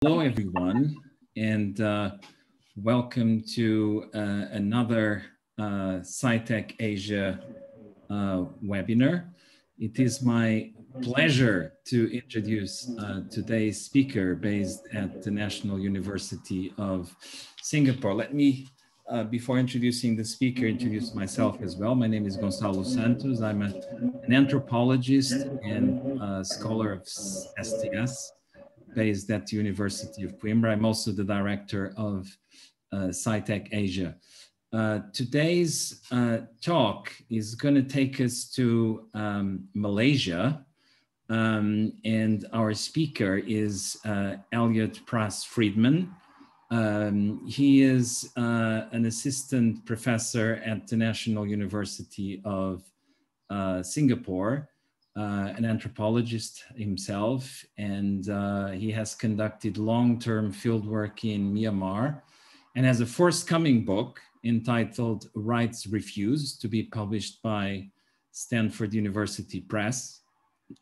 Hello, everyone, and welcome to another SciTech Asia webinar. It is my pleasure to introduce today's speaker based at the National University of Singapore. Let me, before introducing the speaker, introduce myself as well. My name is Gonçalo Santos. I'm an anthropologist and scholar of STS, based at the University of Coimbra. I'm also the director of SciTech Asia. Today's talk is going to take us to Malaysia, and our speaker is Elliot Pras-Friedman. He is an assistant professor at the National University of Singapore, an anthropologist himself, and he has conducted long-term fieldwork in Myanmar and has a forthcoming book entitled Rights Refused, to be published by Stanford University Press,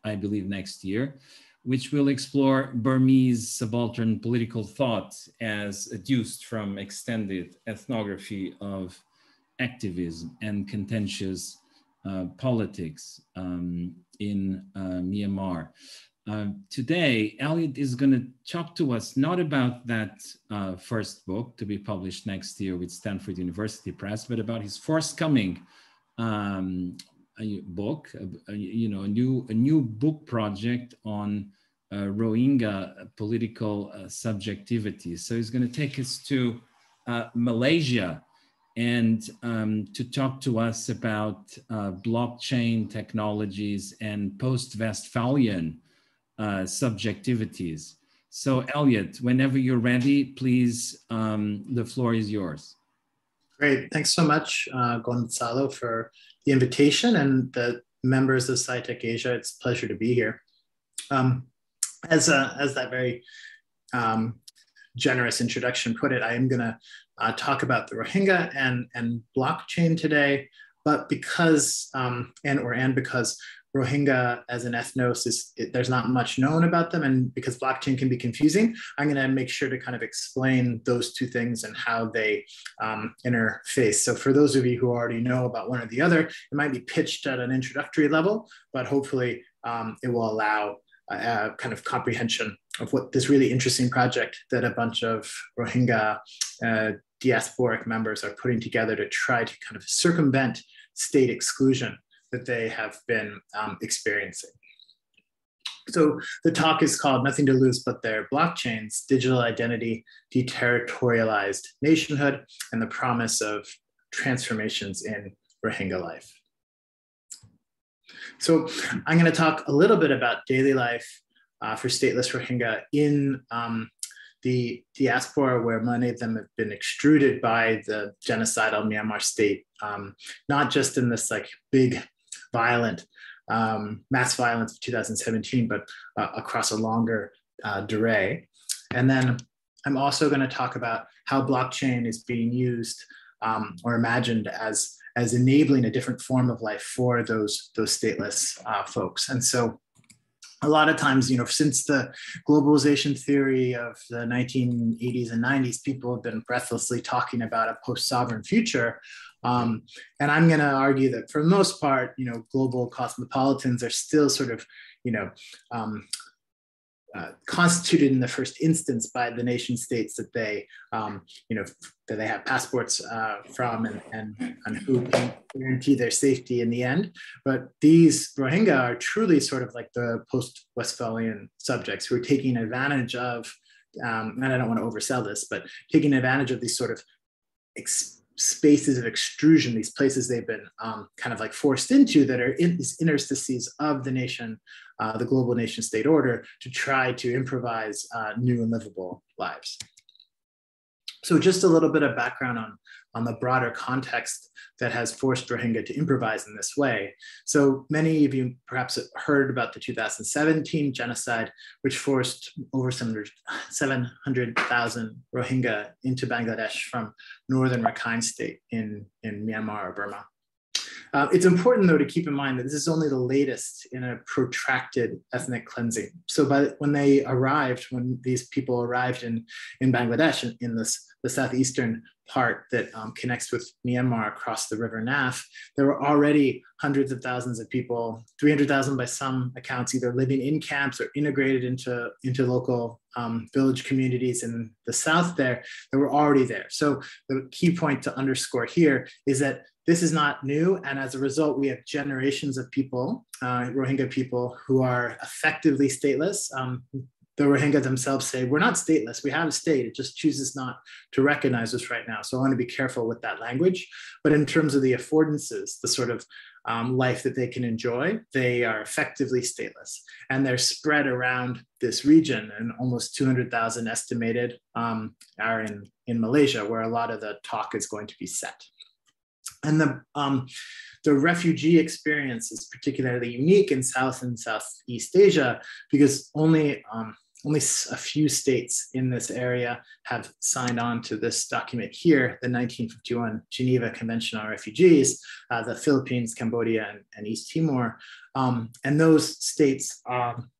I believe next year, which will explore Burmese subaltern political thought as adduced from extended ethnography of activism and contentious politics in Myanmar. Today, Elliot is going to talk to us not about that first book to be published next year with Stanford University Press, but about his forthcoming book, a new book project on Rohingya political subjectivity. So he's going to take us to Malaysia and to talk to us about blockchain technologies and post-Westphalian subjectivities. So Elliot, whenever you're ready, please, the floor is yours. Great, thanks so much, Gonçalo, for the invitation, and the members of SciTech Asia. It's a pleasure to be here. As that very generous introduction put it, I am going to talk about the Rohingya and blockchain today, but because because Rohingya as an ethnos there's not much known about them, and because blockchain can be confusing, I'm going to make sure to kind of explain those two things and how they interface. So for those of you who already know about one or the other, it might be pitched at an introductory level, but hopefully it will allow kind of comprehension of what this really interesting project that a bunch of Rohingya diasporic members are putting together to try to kind of circumvent state exclusion that they have been experiencing. So the talk is called Nothing to Lose But Their Blockchains, Digital Identity, Deterritorialized Nationhood, and the Promise of Transformations in Rohingya Life. So I'm going to talk a little bit about daily life for stateless Rohingya in the diaspora, where many of them have been extruded by the genocidal Myanmar state, not just in this like big violent mass violence of 2017, but across a longer durée. And then I'm also going to talk about how blockchain is being used or imagined as enabling a different form of life for those stateless folks. And so a lot of times, since the globalization theory of the 1980s and 90s, people have been breathlessly talking about a post-sovereign future. And I'm going to argue that for the most part, global cosmopolitans are still sort of, constituted in the first instance by the nation states that they, that they have passports from and who can guarantee their safety in the end. But these Rohingya are truly sort of like the post-Westphalian subjects who are taking advantage of, and I don't want to oversell this, but taking advantage of these sort of spaces of extrusion, these places they've been kind of like forced into that are in these interstices of the nation, the global nation state order, to try to improvise new and livable lives. So just a little bit of background on the broader context that has forced Rohingya to improvise in this way. So many of you perhaps heard about the 2017 genocide, which forced over 700,000 Rohingya into Bangladesh from northern Rakhine state in Myanmar or Burma. It's important, though, to keep in mind that this is only the latest in a protracted ethnic cleansing. So when these people arrived in Bangladesh, in the southeastern part that connects with Myanmar across the river Naf, there were already hundreds of thousands of people, 300,000 by some accounts, either living in camps or integrated into local village communities in the south there that were already there. So the key point to underscore here is that this is not new, and as a result, we have generations of people, Rohingya people, who are effectively stateless. The Rohingya themselves say, we're not stateless, we have a state, it just chooses not to recognize us right now. So I want to be careful with that language. But in terms of the affordances, the sort of life that they can enjoy, they are effectively stateless. And they're spread around this region, and almost 200,000 estimated are in Malaysia, where a lot of the talk is going to be set. And the refugee experience is particularly unique in South and Southeast Asia because only a few states in this area have signed on to this document here, the 1951 Geneva Convention on Refugees, the Philippines, Cambodia, and East Timor. And those states,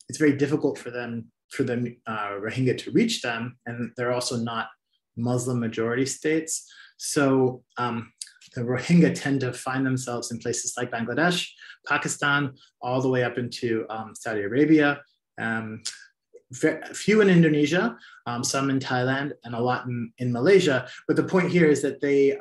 it's very difficult for the Rohingya to reach them, and they're also not Muslim majority states. So the Rohingya tend to find themselves in places like Bangladesh, Pakistan, all the way up into Saudi Arabia, few in Indonesia, some in Thailand, and a lot in Malaysia. But the point here is that they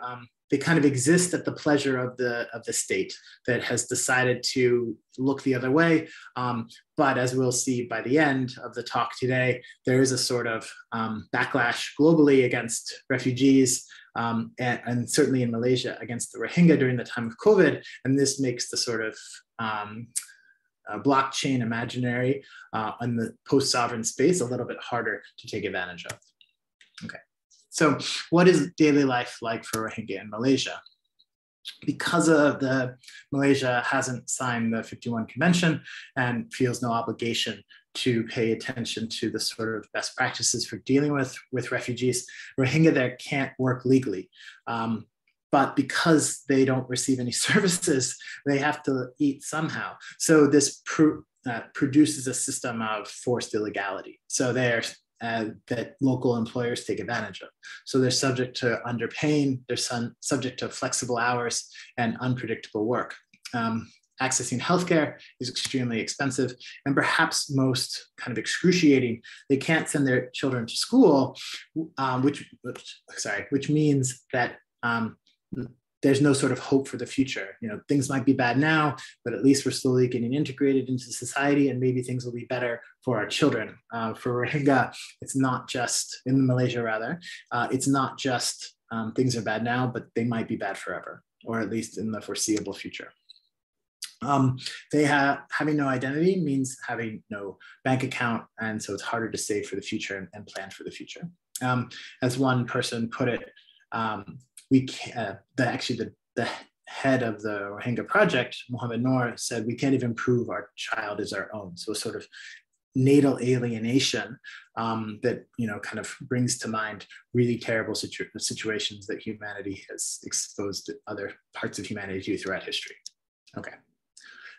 kind of exist at the pleasure of the state that has decided to look the other way. But as we'll see by the end of the talk today, there is a sort of backlash globally against refugees, and certainly in Malaysia against the Rohingya during the time of COVID. And this makes the sort of blockchain imaginary in the post-sovereign space a little bit harder to take advantage of. Okay, so what is daily life like for Rohingya in Malaysia? Because Malaysia hasn't signed the 51 Convention and feels no obligation to pay attention to the sort of best practices for dealing with refugees, Rohingya there can't work legally. But because they don't receive any services, they have to eat somehow. So this produces a system of forced illegality. So that local employers take advantage of. So they're subject to underpaying, they're subject to flexible hours and unpredictable work. Accessing healthcare is extremely expensive, and perhaps most kind of excruciating, they can't send their children to school, which means that there's no sort of hope for the future. You know, things might be bad now, but at least we're slowly getting integrated into society, and maybe things will be better for our children. For Rohingya, it's not just, in Malaysia rather, it's not just things are bad now, but they might be bad forever, or at least in the foreseeable future. Having no identity means having no bank account, and so it's harder to save for the future and plan for the future. As one person put it, the head of the Rohingya project, Muhammad Noor, said, we can't even prove our child is our own. So a sort of natal alienation that, you know, kind of brings to mind really terrible situations that humanity has exposed other parts of humanity to throughout history. Okay.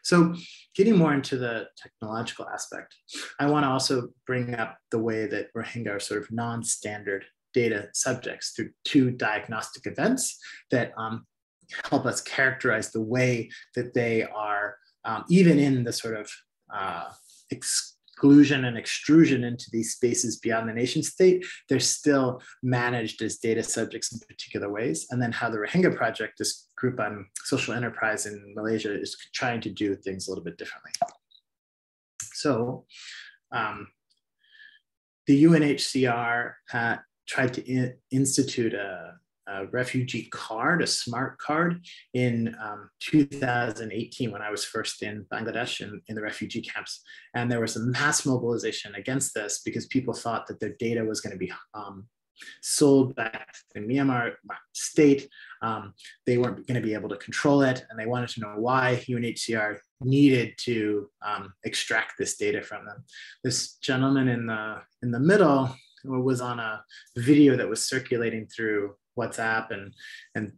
So getting more into the technological aspect, I want to also bring up the way that Rohingya are sort of non-standard data subjects through two diagnostic events that help us characterize the way that they are, even in the sort of exclusion and extrusion into these spaces beyond the nation state, they're still managed as data subjects in particular ways. And then how the Rohingya Project, this group on social enterprise in Malaysia, is trying to do things a little bit differently. So the UNHCR tried to institute a refugee card, a smart card, in 2018 when I was first in Bangladesh in the refugee camps. And there was a mass mobilization against this because people thought that their data was going to be sold back to the Myanmar state. They weren't going to be able to control it, and they wanted to know why UNHCR needed to extract this data from them. This gentleman in the middle was on a video that was circulating through WhatsApp and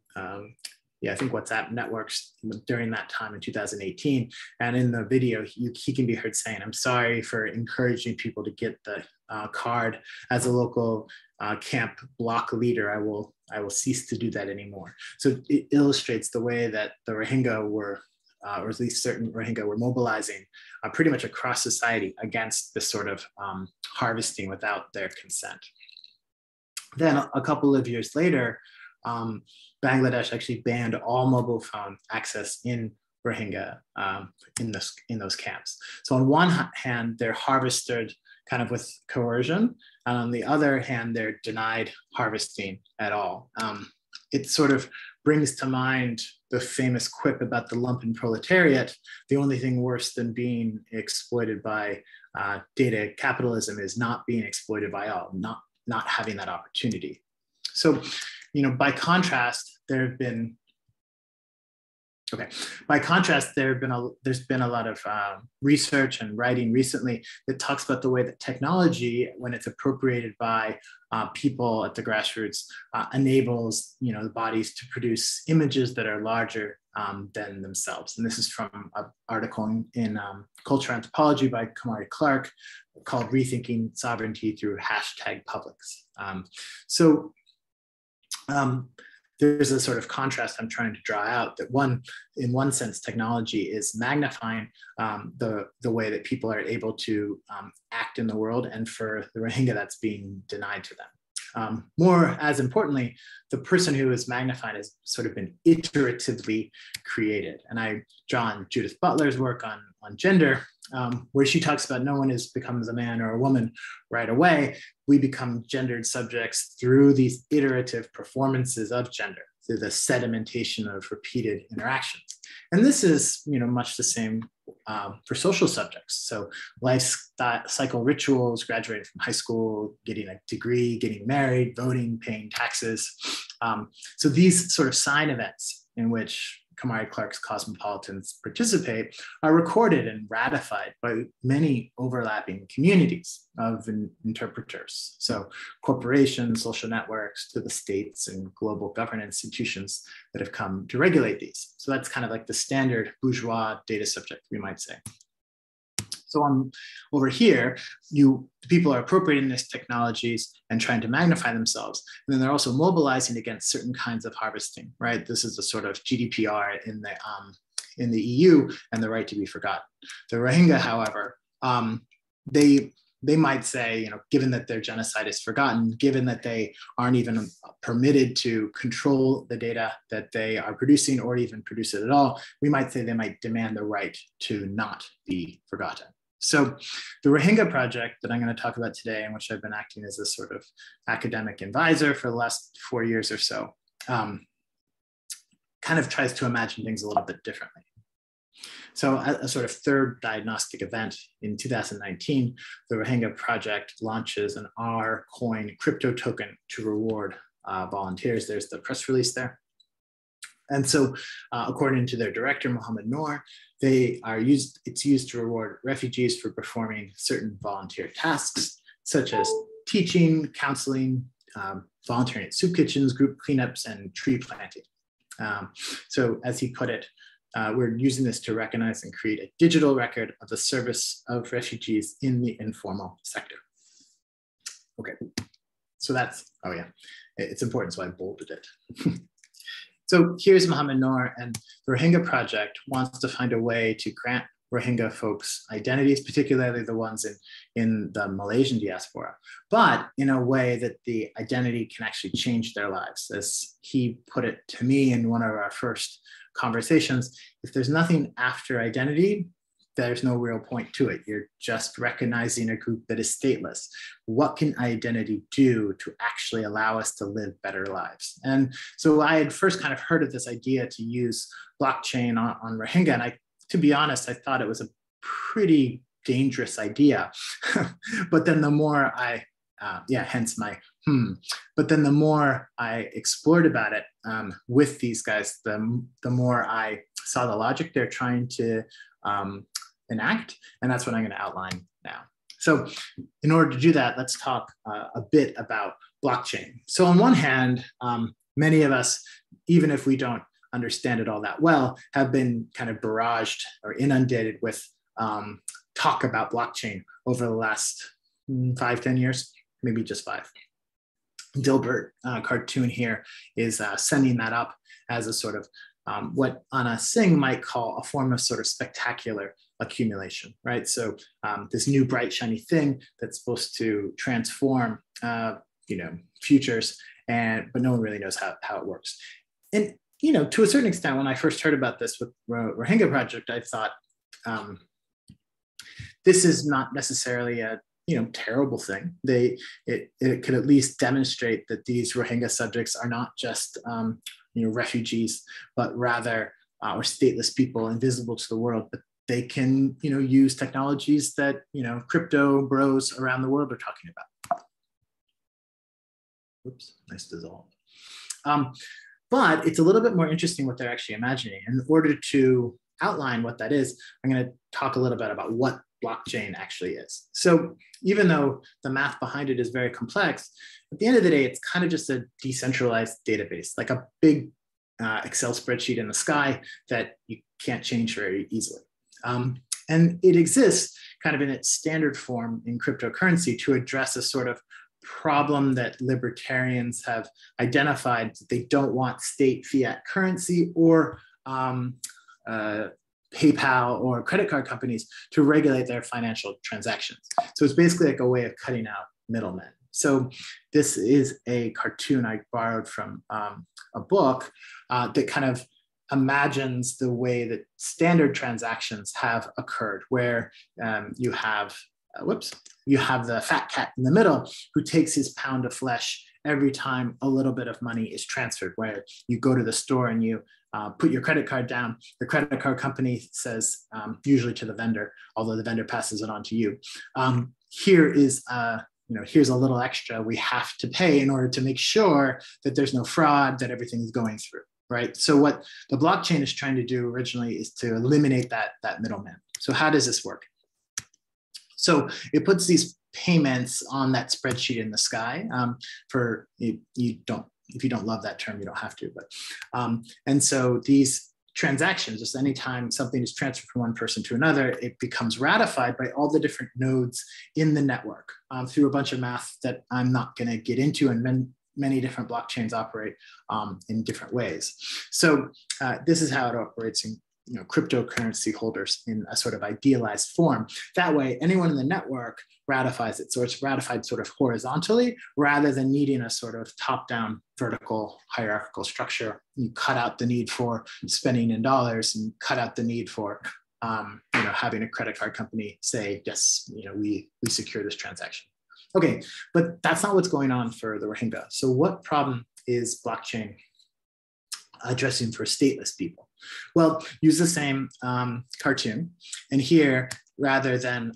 I think WhatsApp networks during that time in 2018. And in the video, he can be heard saying, "I'm sorry for encouraging people to get the card. As a local camp block leader, I will cease to do that anymore." So it illustrates the way that the Rohingya were, or at least certain Rohingya were mobilizing pretty much across society against this sort of harvesting without their consent. Then a couple of years later, Bangladesh actually banned all mobile phone access in Rohingya in those camps. So on one hand, they're harvested kind of with coercion, and on the other hand, they're denied harvesting at all. It sort of brings to mind the famous quip about the lumpen proletariat: the only thing worse than being exploited by data capitalism is not being exploited by all, not having that opportunity. So, by contrast, there's been a lot of research and writing recently that talks about the way that technology, when it's appropriated by people at the grassroots, enables the bodies to produce images that are larger than themselves. And this is from an article in Cultural Anthropology by Kamari Clark called "Rethinking Sovereignty Through #Publics." There's a sort of contrast I'm trying to draw out, that in one sense, technology is magnifying the way that people are able to act in the world, and for the Rohingya, that's being denied to them. More as importantly, the person who is magnified has sort of been iteratively created. And I draw on Judith Butler's work on gender, where she talks about no one becomes a man or a woman right away. We become gendered subjects through these iterative performances of gender, through the sedimentation of repeated interactions. And this is, much the same for social subjects. So life cycle rituals, graduating from high school, getting a degree, getting married, voting, paying taxes. So these sort of sign events in which Kamari Clark's cosmopolitans participate are recorded and ratified by many overlapping communities of interpreters. So corporations, social networks, to the states and global governance institutions that have come to regulate these. So that's kind of like the standard bourgeois data subject, we might say. So over here, people are appropriating these technologies and trying to magnify themselves. And then they're also mobilizing against certain kinds of harvesting, right? This is a sort of GDPR in the EU and the right to be forgotten. The Rohingya, however, they might say, given that their genocide is forgotten, given that they aren't even permitted to control the data that they are producing or even produce it at all, we might say they might demand the right to not be forgotten. So the Rohingya project that I'm going to talk about today, in which I've been acting as a sort of academic advisor for the last 4 years or so, kind of tries to imagine things a little bit differently. So a sort of third diagnostic event in 2019, the Rohingya project launches an R-Coin crypto token to reward volunteers. There's the press release there. And so according to their director, Mohammed Noor, it's used to reward refugees for performing certain volunteer tasks, such as teaching, counseling, volunteering at soup kitchens, group cleanups, and tree planting. So as he put it, we're using this to recognize and create a digital record of the service of refugees in the informal sector. Okay, so that's, oh yeah, it's important, so I bolded it. So here's Mohammed Noor, and the Rohingya Project wants to find a way to grant Rohingya folks identities, particularly the ones in the Malaysian diaspora, but in a way that the identity can actually change their lives. As he put it to me in one of our first conversations, if there's nothing after identity, there's no real point to it. You're just recognizing a group that is stateless. What can identity do to actually allow us to live better lives? And so I had first kind of heard of this idea to use blockchain on Rohingya. And to be honest, I thought it was a pretty dangerous idea. But then the more hence my But then the more I explored about it with these guys, the more I saw the logic they're trying to enact, and that's what I'm going to outline now. So in order to do that, let's talk a bit about blockchain. So on one hand, many of us, even if we don't understand it all that well have been kind of barraged or inundated with talk about blockchain over the last 5-10 years, maybe just 5. Dilbert cartoon here is sending that up as a sort of what Anna Singh might call a form of sort of spectacular accumulation, right? So this new bright shiny thing that's supposed to transform, futures, but no one really knows how it works. And to a certain extent, when I first heard about this with Rohingya project, I thought this is not necessarily a terrible thing. It could at least demonstrate that these Rohingya subjects are not just refugees, but rather or stateless people invisible to the world. But they can use technologies that crypto bros around the world are talking about. Oops, nice dissolve. But it's a little bit more interesting what they're actually imagining. In order to outline what that is, I'm going to talk a little bit about what blockchain actually is. So even though the math behind it is very complex, at the end of the day, it's kind of just a decentralized database, like a big Excel spreadsheet in the sky that you can't change very easily. And it exists kind of in its standard form in cryptocurrency to address a sort of problem that libertarians have identified. They don't want state fiat currency or PayPal or credit card companies to regulate their financial transactions. So it's basically like a way of cutting out middlemen. So this is a cartoon I borrowed from a book that kind of imagines the way that standard transactions have occurred, where you have the fat cat in the middle who takes his pound of flesh every time a little bit of money is transferred, where you go to the store and you put your credit card down. The credit card company says, usually to the vendor, although the vendor passes it on to you, here's a little extra we have to pay in order to make sure that there's no fraud, that everything is going through, right? So what the blockchain is trying to do originally is to eliminate that middleman. So how does this work? So it puts these payments on that spreadsheet in the sky. If you don't love that term, you don't have to. But and so these transactions, just anytime something is transferred from one person to another, it becomes ratified by all the different nodes in the network through a bunch of math that I'm not going to get into, and many different blockchains operate in different ways. So this is how it operates in cryptocurrency holders in a sort of idealized form. That way, anyone in the network ratifies it. So it's ratified sort of horizontally rather than needing a sort of top-down vertical hierarchical structure. You cut out the need for spending in dollars and cut out the need for having a credit card company say, yes, we secure this transaction. Okay, but that's not what's going on for the Rohingya. So what problem is blockchain addressing for stateless people? Well, use the same cartoon. And here, rather than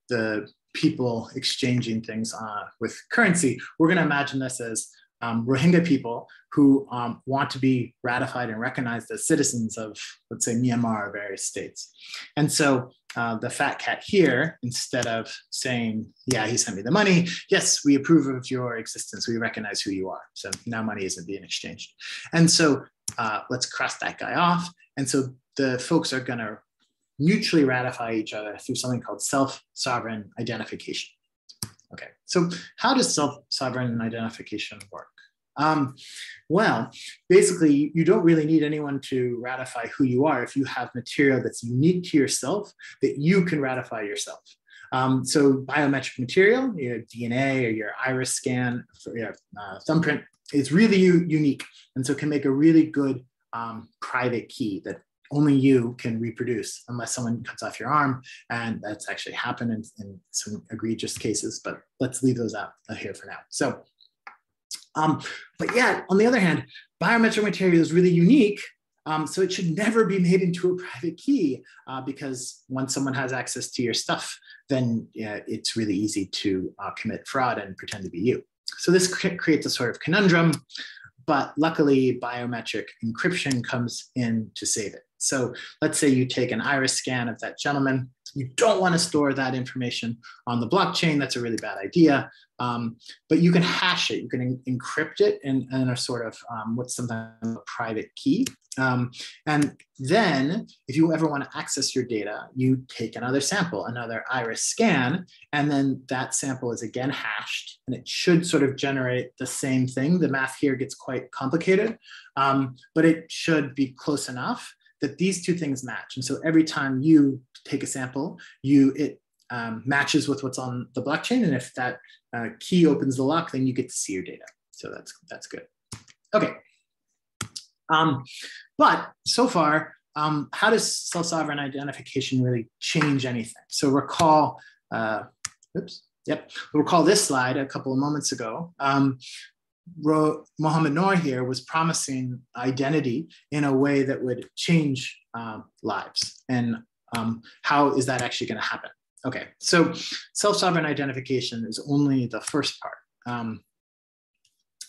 the people exchanging things with currency, we're going to imagine this as Rohingya people who want to be ratified and recognized as citizens of, let's say, Myanmar or various states. And so the fat cat here, instead of saying, yeah, he sent me the money, yes, we approve of your existence, we recognize who you are. So now money isn't being exchanged. And so let's cross that guy off. And so the folks are going to mutually ratify each other through something called self-sovereign identification. Okay, so how does self-sovereign identification work? Well, basically, you don't really need anyone to ratify who you are if you have material that's unique to yourself that you can ratify yourself. So biometric material, your DNA or your iris scan, or your thumbprint, is really unique. And so can make a really good private key that only you can reproduce unless someone cuts off your arm. And that's actually happened in some egregious cases, but let's leave those out here for now. So, but yeah, on the other hand, biometric material is really unique. So it should never be made into a private key because once someone has access to your stuff, then it's really easy to commit fraud and pretend to be you. So this creates a sort of conundrum, but luckily biometric encryption comes in to save it. So let's say you take an iris scan of that gentleman. You don't want to store that information on the blockchain. That's a really bad idea. But you can hash it. You can encrypt it in a sort of what's sometimes a private key. And then if you ever want to access your data, you take another sample, another iris scan, and then that sample is again hashed, and it should sort of generate the same thing. The math here gets quite complicated, but it should be close enough that these two things match. And so every time you take a sample, it matches with what's on the blockchain. And if that key opens the lock, then you get to see your data. So that's good. Okay. But so far, how does self-sovereign identification really change anything? So recall, recall this slide a couple of moments ago. Mohammed Noor here was promising identity in a way that would change lives. And how is that actually going to happen? Okay, so self-sovereign identification is only the first part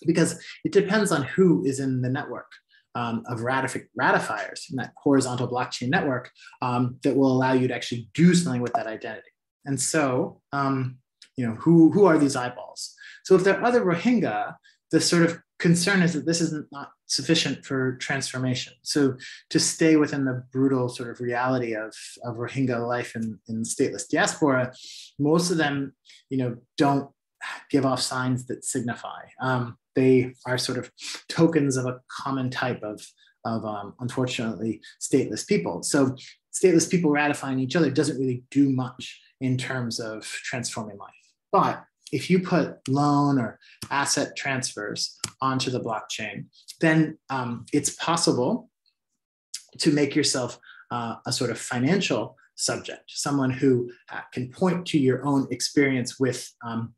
because it depends on who is in the network of ratifiers in that horizontal blockchain network that will allow you to actually do something with that identity. And so, who are these eyeballs? So if there are other Rohingya, the sort of concern is that this is not sufficient for transformation. So to stay within the brutal sort of reality of Rohingya life in stateless diaspora, most of them, don't give off signs that signify. They are sort of tokens of a common type of unfortunately, stateless people. So stateless people ratifying each other doesn't really do much in terms of transforming life. But if you put loan or asset transfers onto the blockchain, then it's possible to make yourself a sort of financial subject, someone who can point to your own experience with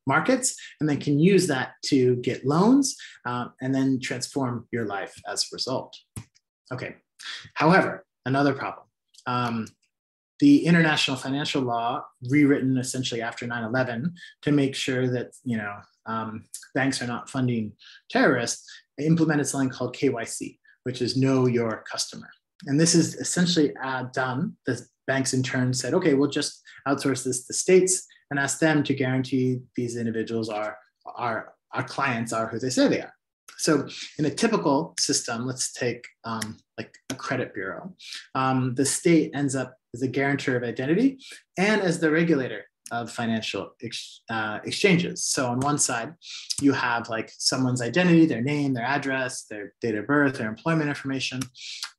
markets and then can use that to get loans and then transform your life as a result. Okay, however, another problem. The international financial law, rewritten essentially after 9/11 to make sure that banks are not funding terrorists, implemented something called KYC, which is Know Your Customer. And this is essentially done. The banks in turn said, okay, we'll just outsource this to states and ask them to guarantee these individuals are our clients are who they say they are. So in a typical system, let's take like a credit bureau. The state ends up as a guarantor of identity and as the regulator of financial exchanges. So on one side, you have like someone's identity, their name, their address, their date of birth, their employment information,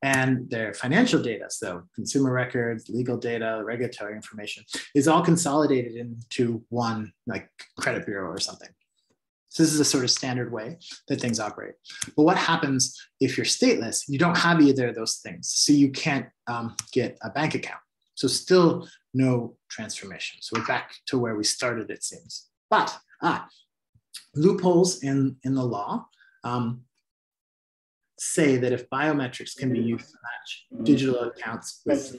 and their financial data. So consumer records, legal data, regulatory information is all consolidated into one like credit bureau or something. So this is a sort of standard way that things operate. But what happens if you're stateless? You don't have either of those things. So you can't get a bank account. So still no transformation. So we're back to where we started, it seems. But loopholes in the law say that if biometrics can be used to match digital accounts with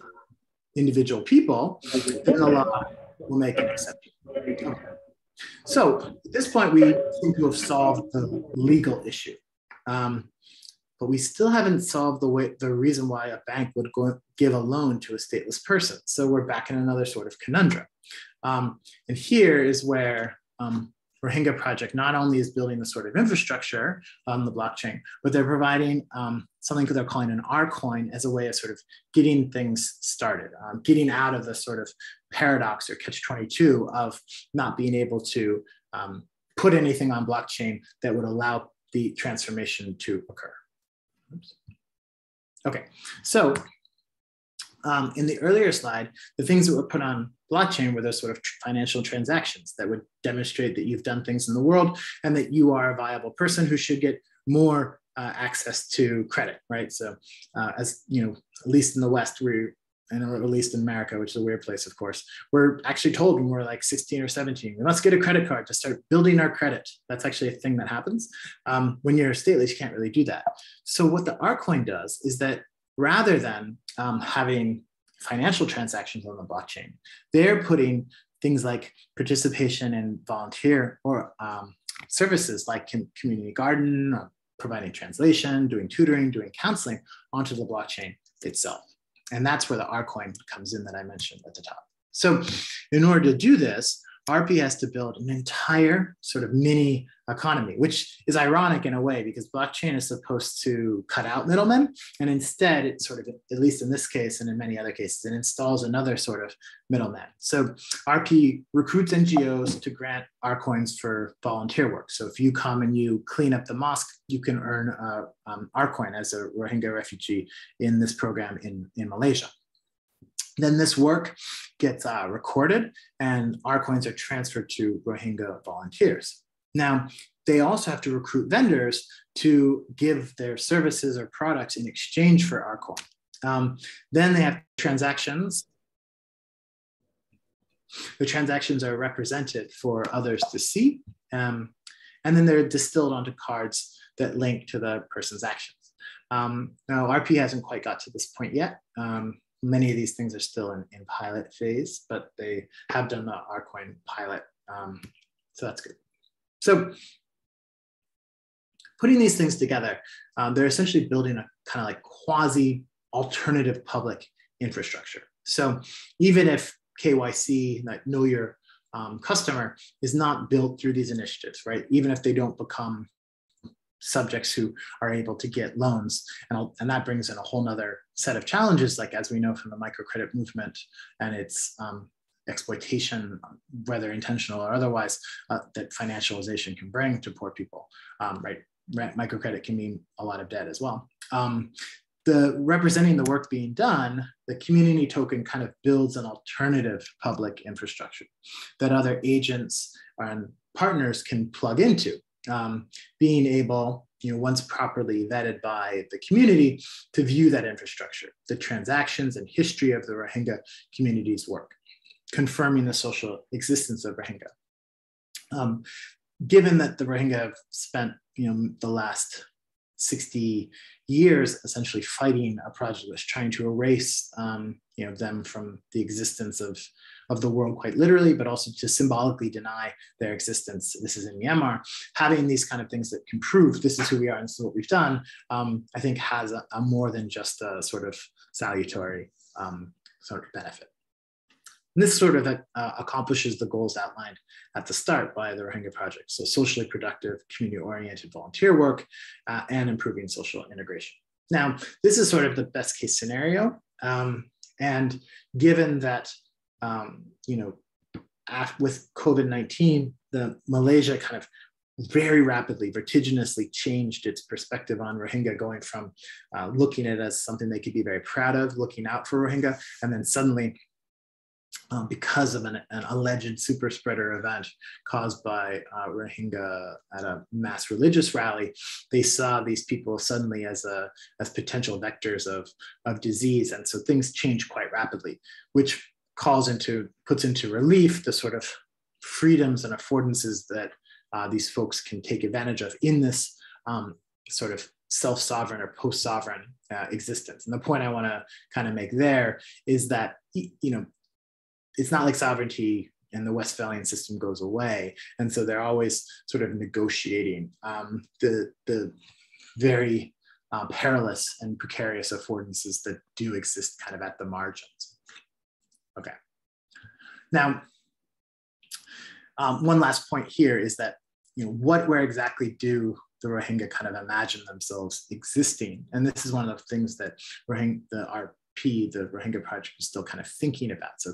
individual people, then the law will make an exception. Okay. So at this point, we seem to have solved the legal issue, but we still haven't solved the reason why a bank would give a loan to a stateless person. So we're back in another sort of conundrum. And here is where Rohingya Project not only is building the sort of infrastructure on the blockchain, but they're providing something that they're calling an R-coin as a way of sort of getting things started, getting out of the sort of paradox or catch-22 of not being able to put anything on blockchain that would allow the transformation to occur. Oops. Okay, so in the earlier slide, the things that were put on blockchain were those sort of financial transactions that would demonstrate that you've done things in the world and that you are a viable person who should get more access to credit, right? So as you know, at least in the West, and at least in America, which is a weird place, of course, we're actually told when we're like 16 or 17, we must get a credit card to start building our credit. That's actually a thing that happens. When you're stateless, you can't really do that. So what the R-coin does is that rather than having financial transactions on the blockchain, they're putting things like participation in volunteer or services like community garden, providing translation, doing tutoring, doing counseling onto the blockchain itself. And that's where the R coin comes in that I mentioned at the top. So in order to do this, RP has to build an entire sort of mini economy, which is ironic in a way because blockchain is supposed to cut out middlemen. And instead, it sort of, at least in this case and in many other cases, it installs another sort of middleman. So RP recruits NGOs to grant R coins for volunteer work. So if you come and you clean up the mosque, you can earn R coin as a Rohingya refugee in this program in Malaysia. Then this work gets recorded and R coins are transferred to Rohingya volunteers. Now, they also have to recruit vendors to give their services or products in exchange for R coin. Then they have transactions. The transactions are represented for others to see. And then they're distilled onto cards that link to the person's actions. Now, RP hasn't quite got to this point yet. Many of these things are still in pilot phase, but they have done the Rcoin pilot. So that's good. So putting these things together, they're essentially building a kind of like quasi alternative public infrastructure. So even if KYC, like know your customer, is not built through these initiatives, right? Even if they don't become subjects who are able to get loans. And that brings in a whole nother set of challenges, like as we know from the microcredit movement and its exploitation, whether intentional or otherwise, that financialization can bring to poor people, right? Microcredit can mean a lot of debt as well. The representing the work being done, the community token kind of builds an alternative public infrastructure that other agents and partners can plug into. Being able, once properly vetted by the community, to view that infrastructure, the transactions and history of the Rohingya community's work, confirming the social existence of Rohingya. Given that the Rohingya have spent, the last 60 years essentially fighting a project that's trying to erase, them from the existence of the world quite literally, but also to symbolically deny their existence. This is in Myanmar. Having these kind of things that can prove this is who we are and this is what we've done, I think has a more than just a sort of salutary sort of benefit. And this sort of accomplishes the goals outlined at the start by the Rohingya project. So socially productive, community-oriented volunteer work and improving social integration. Now, this is sort of the best case scenario. And given that, with COVID-19, Malaysia kind of very rapidly, vertiginously changed its perspective on Rohingya, going from looking at it as something they could be very proud of, looking out for Rohingya, and then suddenly, because of an alleged super spreader event caused by Rohingya at a mass religious rally, they saw these people suddenly as potential vectors of disease. And so things change quite rapidly, which puts into relief the sort of freedoms and affordances that these folks can take advantage of in this sort of self-sovereign or post-sovereign existence. And the point I want to kind of make there is that, it's not like sovereignty in the Westphalian system goes away. And so they're always sort of negotiating the very perilous and precarious affordances that do exist kind of at the margins. Okay. Now, one last point here is that, where exactly do the Rohingya kind of imagine themselves existing? And this is one of the things that the Rohingya project, is still kind of thinking about. So,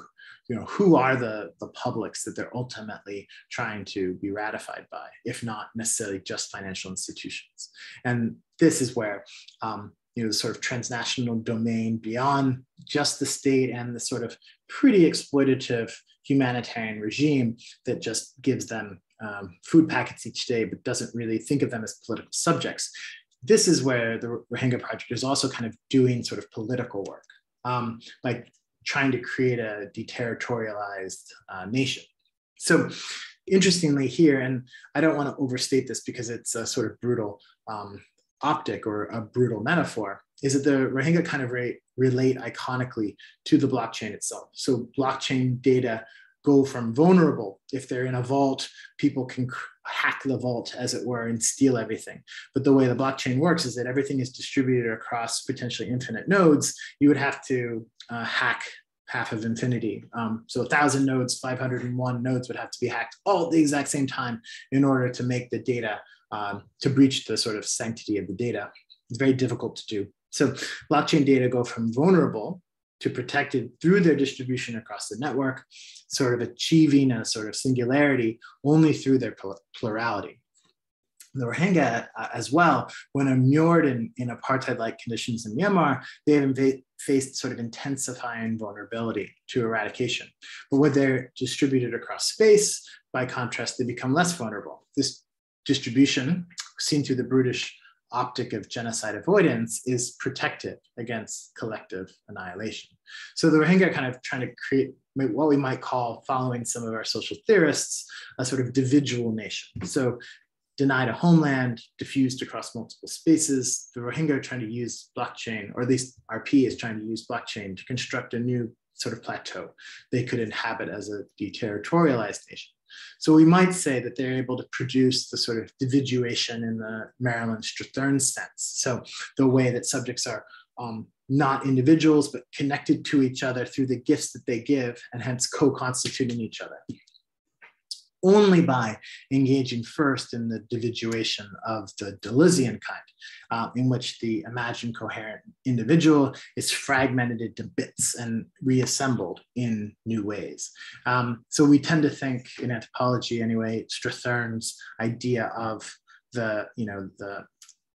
who are the publics that they're ultimately trying to be ratified by, if not necessarily just financial institutions? And this is where, the sort of transnational domain beyond just the state and the sort of pretty exploitative humanitarian regime that just gives them food packets each day, but doesn't really think of them as political subjects. This is where the Rohingya project is also kind of doing sort of political work, like trying to create a deterritorialized nation. So interestingly here, and I don't want to overstate this because it's a sort of brutal optic or a brutal metaphor, is that the Rohingya kind of relate iconically to the blockchain itself. So blockchain data go from vulnerable. If they're in a vault, people can hack the vault, as it were, and steal everything. But the way the blockchain works is that everything is distributed across potentially infinite nodes. You would have to hack half of infinity. So 1,000 nodes, 501 nodes would have to be hacked all at the exact same time in order to make the data, to breach the sort of sanctity of the data. It's very difficult to do. So blockchain data go from vulnerable to protected through their distribution across the network, sort of achieving a sort of singularity only through their plurality. The Rohingya as well, when immured in apartheid-like conditions in Myanmar, they have faced sort of intensifying vulnerability to eradication. But when they're distributed across space, by contrast, they become less vulnerable. This distribution, seen through the brutish optic of genocide avoidance, is protected against collective annihilation. So the Rohingya kind of trying to create what we might call, following some of our social theorists, a sort of individual nation. So denied a homeland, diffused across multiple spaces. The Rohingya are trying to use blockchain, or at least RP is trying to use blockchain to construct a new sort of plateau they could inhabit as a deterritorialized nation. So we might say that they're able to produce the sort of individuation in the Marilyn Strathern sense. So the way that subjects are not individuals, but connected to each other through the gifts that they give, and hence co-constituting each other. Only by engaging first in the individuation of the Deleuzian kind, in which the imagined coherent individual is fragmented into bits and reassembled in new ways. So we tend to think in anthropology anyway, Strathern's idea of the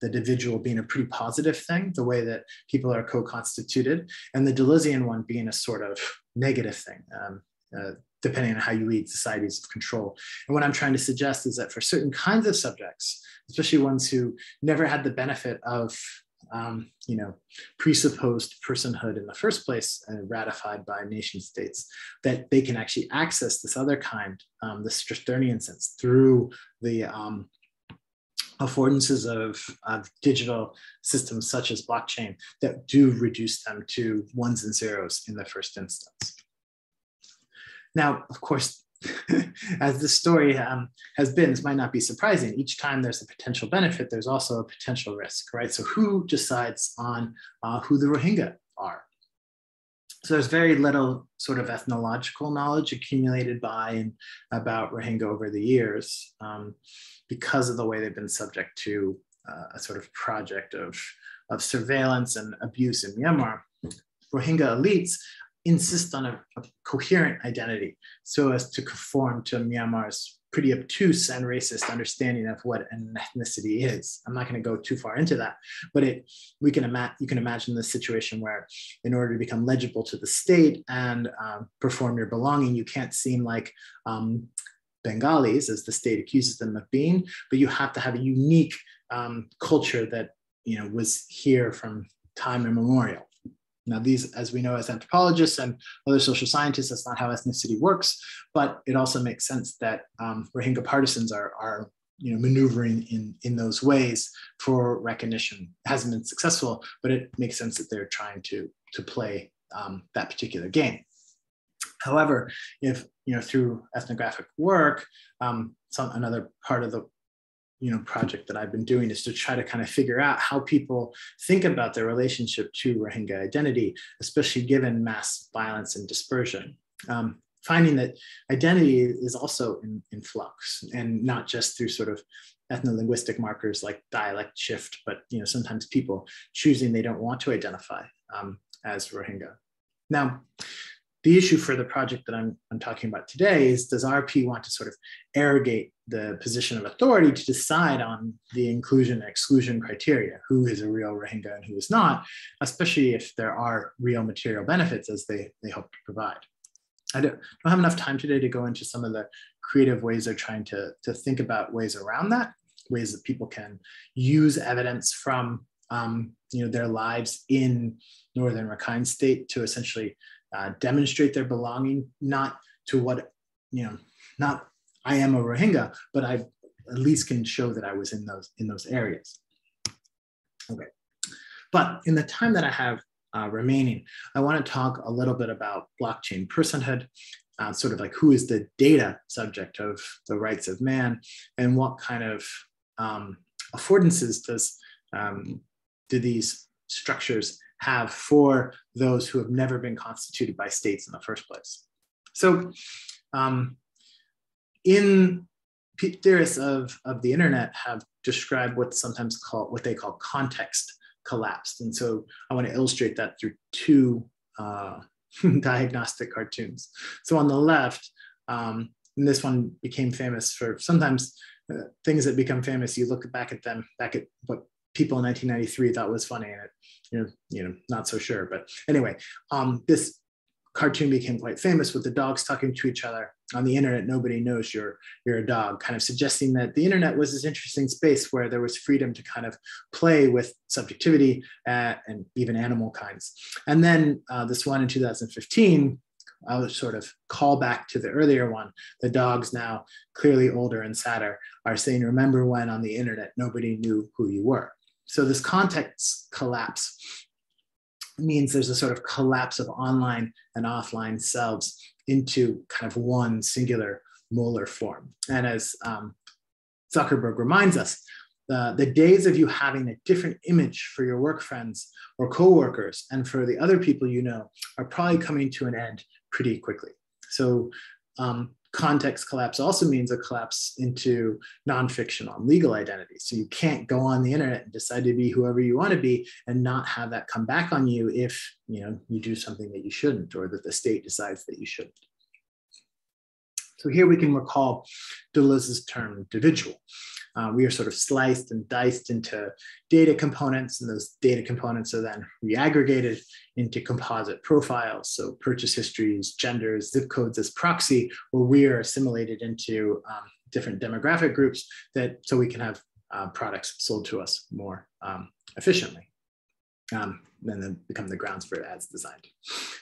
individual being a pretty positive thing, the way that people are co-constituted, and the Deleuzian one being a sort of negative thing. Depending on how you read societies of control. And what I'm trying to suggest is that for certain kinds of subjects, especially ones who never had the benefit of presupposed personhood in the first place, ratified by nation states, that they can actually access this other kind, the Strathernian sense, through the affordances of digital systems such as blockchain that do reduce them to ones and zeros in the first instance. Now, of course, as the story has been, this might not be surprising. Each time there's a potential benefit, there's also a potential risk, right? So who decides on who the Rohingya are? So there's very little sort of ethnological knowledge accumulated by and about Rohingya over the years because of the way they've been subject to a sort of project of surveillance and abuse in Myanmar. Rohingya elites insist on a coherent identity so as to conform to Myanmar's pretty obtuse and racist understanding of what an ethnicity is. I'm not going to go too far into that, but you can imagine the situation where in order to become legible to the state and perform your belonging, you can't seem like Bengalis, as the state accuses them of being, but you have to have a unique culture that was here from time immemorial. Now, these, as we know as anthropologists and other social scientists, that's not how ethnicity works, but it also makes sense that Rohingya partisans are maneuvering in those ways for recognition. It hasn't been successful, but it makes sense that they're trying to play that particular game. However, if through ethnographic work, another part of the project that I've been doing is to try to kind of figure out how people think about their relationship to Rohingya identity, especially given mass violence and dispersion. Finding that identity is also in flux, and not just through sort of ethno-linguistic markers like dialect shift, but sometimes people choosing they don't want to identify as Rohingya. Now, the issue for the project that I'm talking about today is, does RP want to sort of arrogate the position of authority to decide on the inclusion and exclusion criteria, who is a real Rohingya and who is not, especially if there are real material benefits as they hope to provide. I don't have enough time today to go into some of the creative ways they're trying to think about ways around that, ways that people can use evidence from their lives in Northern Rakhine State to essentially demonstrate their belonging, not to what, not I am a Rohingya, but I at least can show that I was in those areas. Okay, but in the time that I have remaining, I want to talk a little bit about blockchain personhood, sort of like who is the data subject of the rights of man, and what kind of affordances do these structures have for those who have never been constituted by states in the first place. So theorists of the internet have described what's sometimes called, what they call context collapse. And so I want to illustrate that through two diagnostic cartoons. So on the left, and this one became famous for sometimes things that become famous, you look back at them, back at what people in 1993 thought was funny, and it, not so sure. But anyway, this cartoon became quite famous with the dogs talking to each other on the internet. Nobody knows you're a dog, kind of suggesting that the internet was this interesting space where there was freedom to kind of play with subjectivity and even animal kinds. And then this one in 2015, I would sort of call back to the earlier one. The dogs, now clearly older and sadder, are saying, remember when on the internet nobody knew who you were. So this context collapse means there's a sort of collapse of online and offline selves into kind of one singular molar form. And as Zuckerberg reminds us, the days of you having a different image for your work friends or coworkers and for the other people you know are probably coming to an end pretty quickly. So context collapse also means a collapse into nonfiction on legal identity. So you can't go on the internet and decide to be whoever you want to be and not have that come back on you if you do something that you shouldn't, or that the state decides that you shouldn't. So here we can recall Deleuze's term individual. We are sort of sliced and diced into data components, and those data components are then reaggregated into composite profiles. So purchase histories, genders, zip codes as proxy, where we are assimilated into different demographic groups so we can have products sold to us more efficiently. And then become the grounds for ads designed.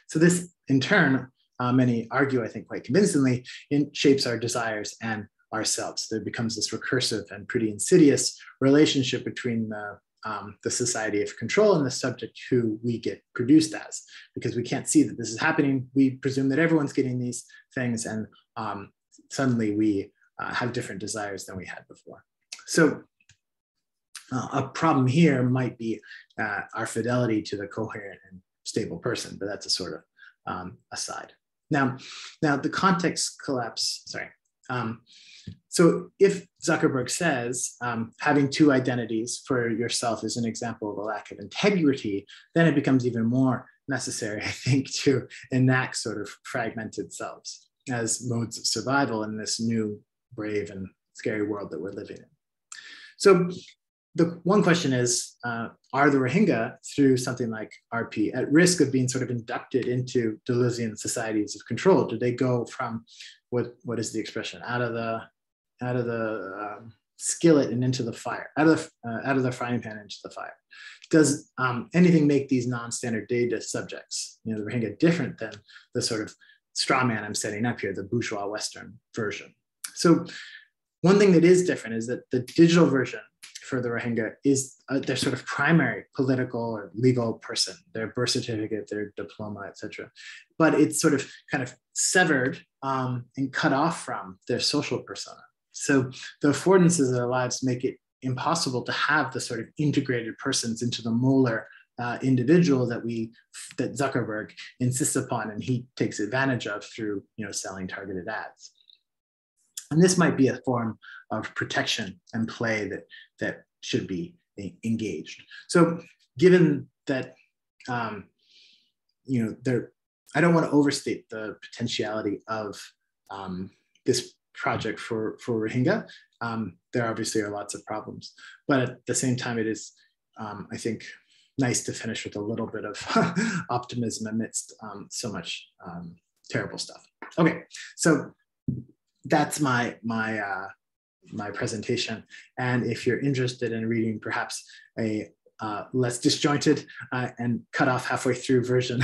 So this in turn, many argue, I think quite convincingly, shapes our desires and ourselves. There becomes this recursive and pretty insidious relationship between the society of control and the subject who we get produced as, because we can't see that this is happening. We presume that everyone's getting these things, and suddenly we have different desires than we had before. So a problem here might be our fidelity to the coherent and stable person, but that's a sort of aside. Now the context collapse, sorry. So if Zuckerberg says having two identities for yourself is an example of a lack of integrity, then it becomes even more necessary, I think, to enact sort of fragmented selves as modes of survival in this new, brave and scary world that we're living in. So the one question is, are the Rohingya, through something like RP, at risk of being sort of inducted into Deleuzean societies of control? Do they go from what is the expression, out of the skillet and into the fire, out of the frying pan into the fire? Does anything make these non-standard data subjects, the Rohingya, different than the sort of straw man I'm setting up here, the bourgeois Western version? So one thing that is different is that the digital version for the Rohingya is their sort of primary political or legal person, their birth certificate, their diploma, etc. But it's sort of kind of severed and cut off from their social persona. So the affordances of their lives make it impossible to have the sort of integrated persons into the molar individual that Zuckerberg insists upon and he takes advantage of through selling targeted ads. And this might be a form of protection and play that should be engaged. So given that, I don't want to overstate the potentiality of this project for Rohingya. There obviously are lots of problems, but at the same time, it is, I think, nice to finish with a little bit of optimism amidst so much terrible stuff. Okay, so that's my presentation. And if you're interested in reading perhaps a less disjointed and cut off halfway through version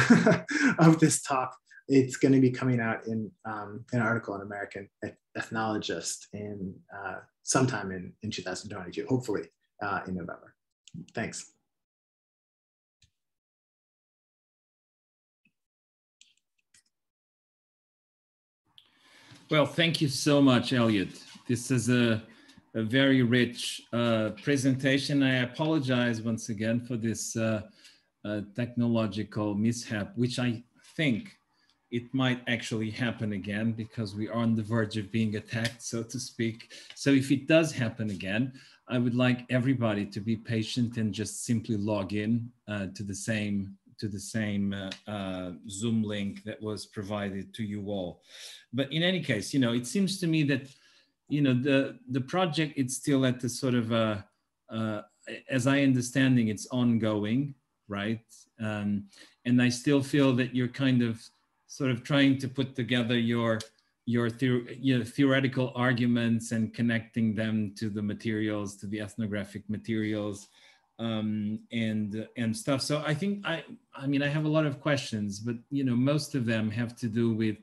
of this talk, it's going to be coming out in an article in American Ethnologist in sometime in 2022, hopefully in November. Thanks. Well, thank you so much, Elliot. This is a very rich presentation. I apologize once again for this technological mishap, which I think it might actually happen again because we are on the verge of being attacked, so to speak. So if it does happen again, I would like everybody to be patient and just simply log in to the same Zoom link that was provided to you all. But in any case, it seems to me that, the project, it's still at the sort of, as I understanding, it's ongoing, right? And I still feel that you're kind of sort of trying to put together your theoretical arguments and connecting them to the materials, to the ethnographic materials, and stuff. So I think I have a lot of questions, but most of them have to do with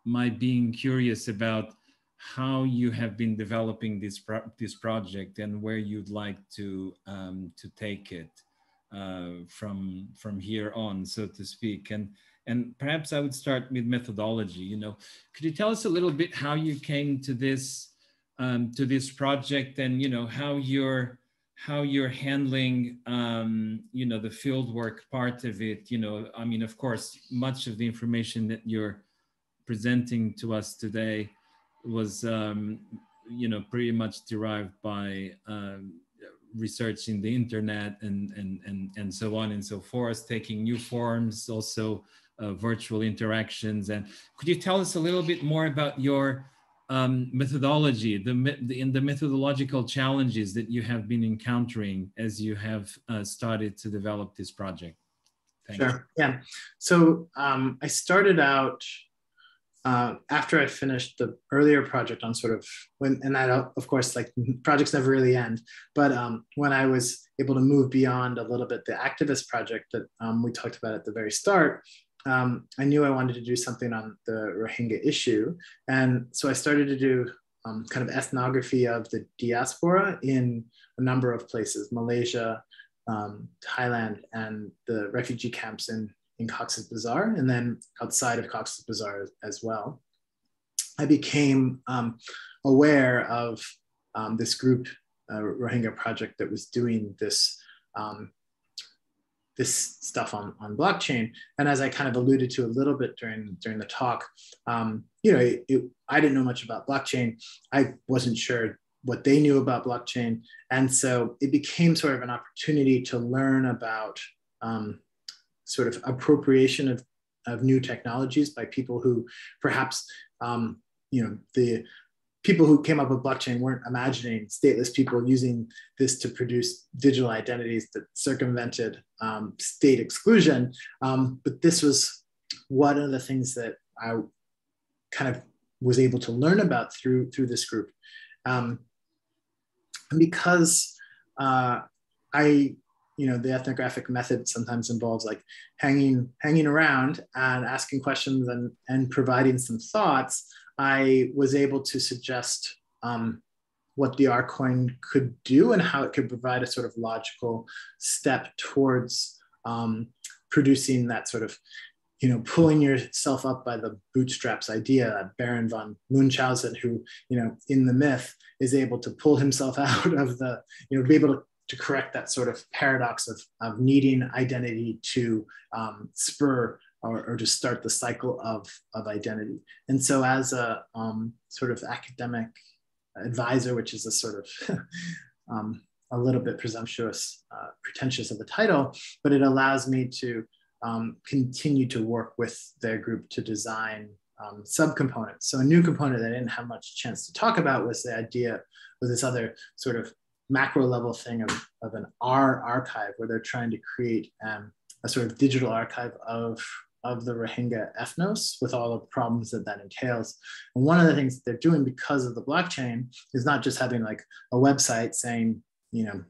my being curious about how you have been developing this project and where you'd like to take it from here on, so to speak. And perhaps I would start with methodology. Could you tell us a little bit how you came to this project, and how you're handling the fieldwork part of it? Of course, much of the information that you're presenting to us today was pretty much derived by research in the internet and so on and so forth, taking new forms, also virtual interactions. And could you tell us a little bit more about your methodology, the methodological challenges that you have been encountering as you have started to develop this project? Thank you. Yeah. So I started out after I finished the earlier project on and that, of course, like, projects never really end. But when I was able to move beyond a little bit the activist project that we talked about at the very start, I knew I wanted to do something on the Rohingya issue. And so I started to do kind of ethnography of the diaspora in a number of places: Malaysia, Thailand, and the refugee camps in Cox's Bazar, and then outside of Cox's Bazar as well. I became aware of this group, Rohingya Project, that was doing this this stuff on blockchain. And as I kind of alluded to a little bit during the talk, I didn't know much about blockchain. I wasn't sure what they knew about blockchain. And so it became sort of an opportunity to learn about sort of appropriation of new technologies by people who perhaps, the people who came up with blockchain weren't imagining stateless people using this to produce digital identities that circumvented state exclusion. But this was one of the things that I kind of was able to learn about through this group. And because the ethnographic method sometimes involves like hanging around and asking questions and providing some thoughts, I was able to suggest what the R-Coin could do and how it could provide a sort of logical step towards producing that sort of, pulling yourself up by the bootstraps idea. Baron von Munchausen, who, in the myth, is able to pull himself out of the, to be able to correct that sort of paradox of needing identity to spur or to start the cycle of identity. And so as a sort of academic advisor, which is a sort of a little bit presumptuous, pretentious of a title, but it allows me to continue to work with their group to design subcomponents. So a new component that I didn't have much chance to talk about was the idea with this other sort of macro level thing of an R archive, where they're trying to create a sort of digital archive of the Rohingya ethnos with all the problems that entails. And one of the things that they're doing because of the blockchain is not just having like a website saying,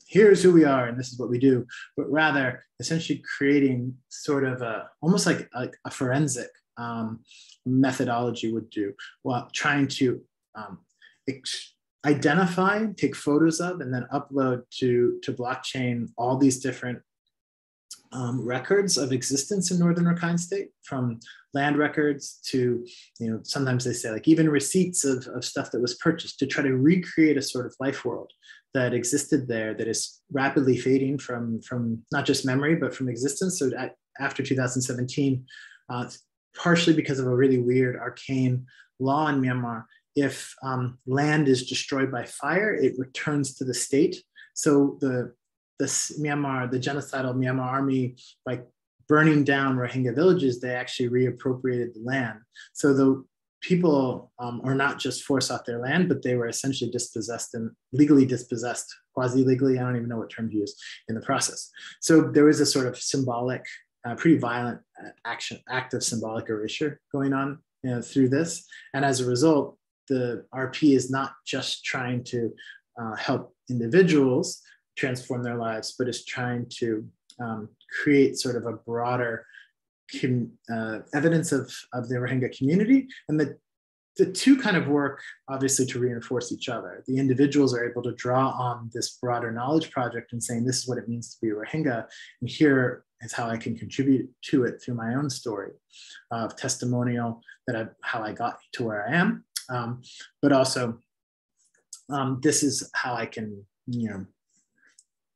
here's who we are and this is what we do, but rather essentially creating sort of almost like a forensic methodology would do, while trying to identify, take photos of, and then upload to blockchain all these different records of existence in Northern Rakhine State, from land records to, sometimes they say like even receipts of stuff that was purchased, to try to recreate a sort of life world that existed there that is rapidly fading from not just memory, but from existence. So after 2017, partially because of a really weird arcane law in Myanmar, if land is destroyed by fire, it returns to the state. So the genocidal Myanmar army, by burning down Rohingya villages, they actually reappropriated the land. So the people are not just forced off their land, but they were essentially dispossessed and legally dispossessed, quasi-legally, I don't even know what term to use, in the process. So there was a sort of symbolic, pretty violent act of symbolic erasure going on through this. And as a result, the RP is not just trying to help individuals transform their lives, but is trying to create sort of a broader evidence of the Rohingya community. And the two kind of work obviously to reinforce each other. The individuals are able to draw on this broader knowledge project and saying, this is what it means to be Rohingya, and here is how I can contribute to it through my own story of testimonial, how I got to where I am. But also, this is how I can,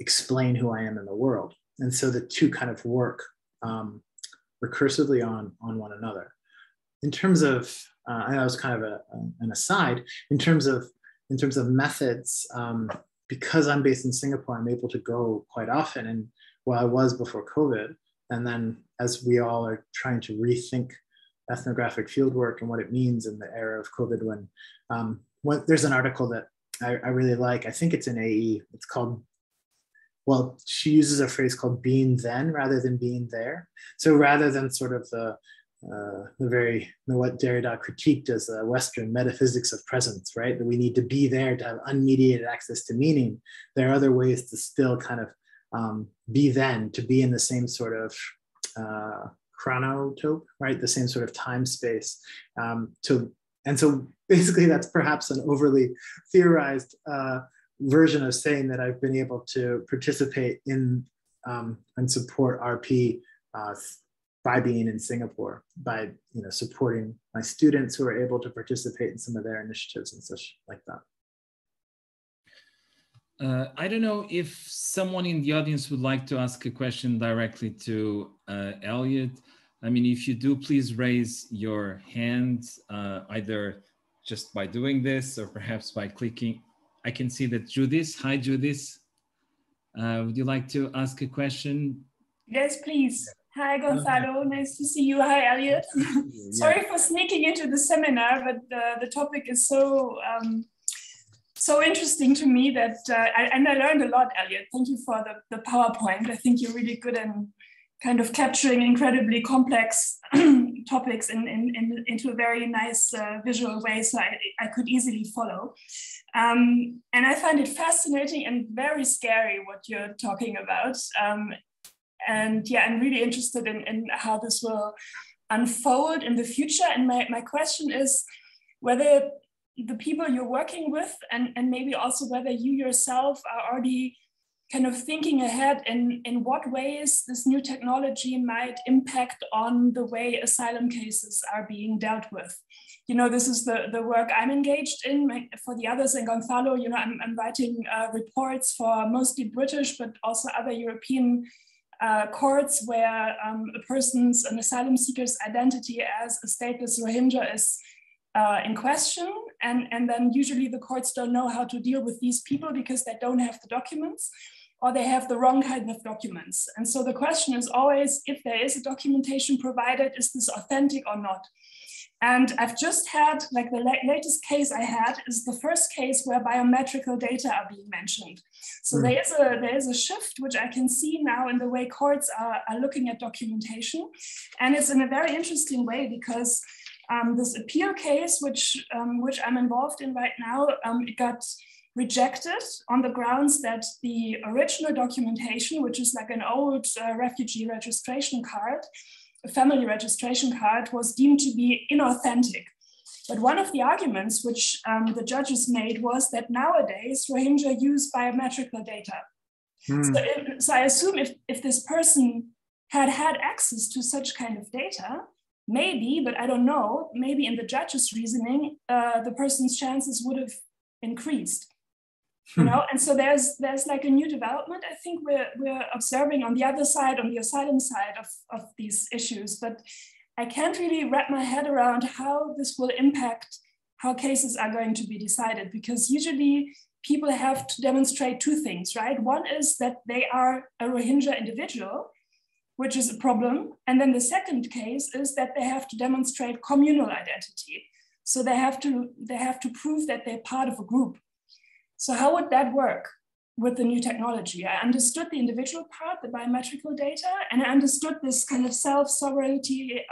explain who I am in the world. And so the two kind of work recursively on one another. In terms of, and that was kind of an aside, in terms of methods, because I'm based in Singapore, I'm able to go quite often, and I was before COVID. And then as we all are trying to rethink ethnographic fieldwork and what it means in the era of COVID, when there's an article that I really like, I think it's in AE, it's called, well, she uses a phrase called being then rather than being there. So rather than sort of what Derrida critiqued as the Western metaphysics of presence, right? That we need to be there to have unmediated access to meaning. There are other ways to still kind of be then, to be in the same sort of chronotope, right? The same sort of time space. And so basically that's perhaps an overly theorized version of saying that I've been able to participate in and support RP by being in Singapore, by supporting my students who are able to participate in some of their initiatives and such like that. I don't know if someone in the audience would like to ask a question directly to Elliot. I mean, if you do, please raise your hand, either just by doing this or perhaps by clicking. I can see that Judith. Hi, Judith. Would you like to ask a question? Yes, please. Hi, Gonzalo. Nice to see you. Hi, Elliot. Sorry for sneaking into the seminar, but the topic is so interesting to me that, and I learned a lot, Elliot. Thank you for the PowerPoint. I think you're really good in kind of capturing incredibly complex topics into a very nice visual way, so I could easily follow. And I find it fascinating and very scary what you're talking about. And yeah, I'm really interested in how this will unfold in the future. And my question is whether the people you're working with and maybe also whether you yourself are already kind of thinking ahead in what ways this new technology might impact on the way asylum cases are being dealt with. This is the work I'm engaged in. For the others in Gonzalo, I'm writing reports for mostly British, but also other European courts where an asylum seeker's identity as a stateless Rohingya is in question. And then usually the courts don't know how to deal with these people because they don't have the documents, or they have the wrong kind of documents. And so the question is always, if there is a documentation provided, is this authentic or not? And I've just had, like the latest case I had is the first case where biometrical data are being mentioned. So there is a shift, which I can see now in the way courts are looking at documentation. And it's in a very interesting way because this appeal case, which I'm involved in right now, it got rejected on the grounds that the original documentation, which is like an old refugee registration card, a family registration card, was deemed to be inauthentic. But one of the arguments which the judges made was that nowadays Rohingya use biometrical data. So I assume if this person had access to such kind of data, maybe, but I don't know, maybe in the judge's reasoning, the person's chances would have increased. You know, and so there's like a new development I think we're observing on the other side, on the asylum side of these issues, but I can't really wrap my head around how this will impact how cases are going to be decided, because usually people have to demonstrate two things, right? One is that they are a Rohingya individual, which is a problem. And then the second case is that they have to demonstrate communal identity. So they have to prove that they're part of a group. So how would that work with the new technology? I understood the individual part, the biometrical data, and I understood this kind of self-sovereignty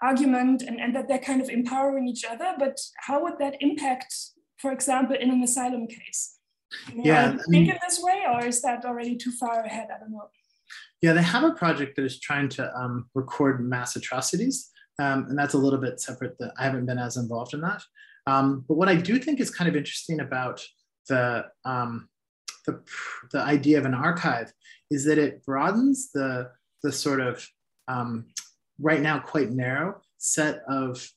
argument and that they're kind of empowering each other, but how would that impact, for example, in an asylum case? Yeah, do you think in this way, or is that already too far ahead? I don't know. Yeah, they have a project that is trying to record mass atrocities, and that's a little bit separate. That I haven't been as involved in that. But what I do think is kind of interesting about the idea of an archive is that it broadens the sort of right now quite narrow set of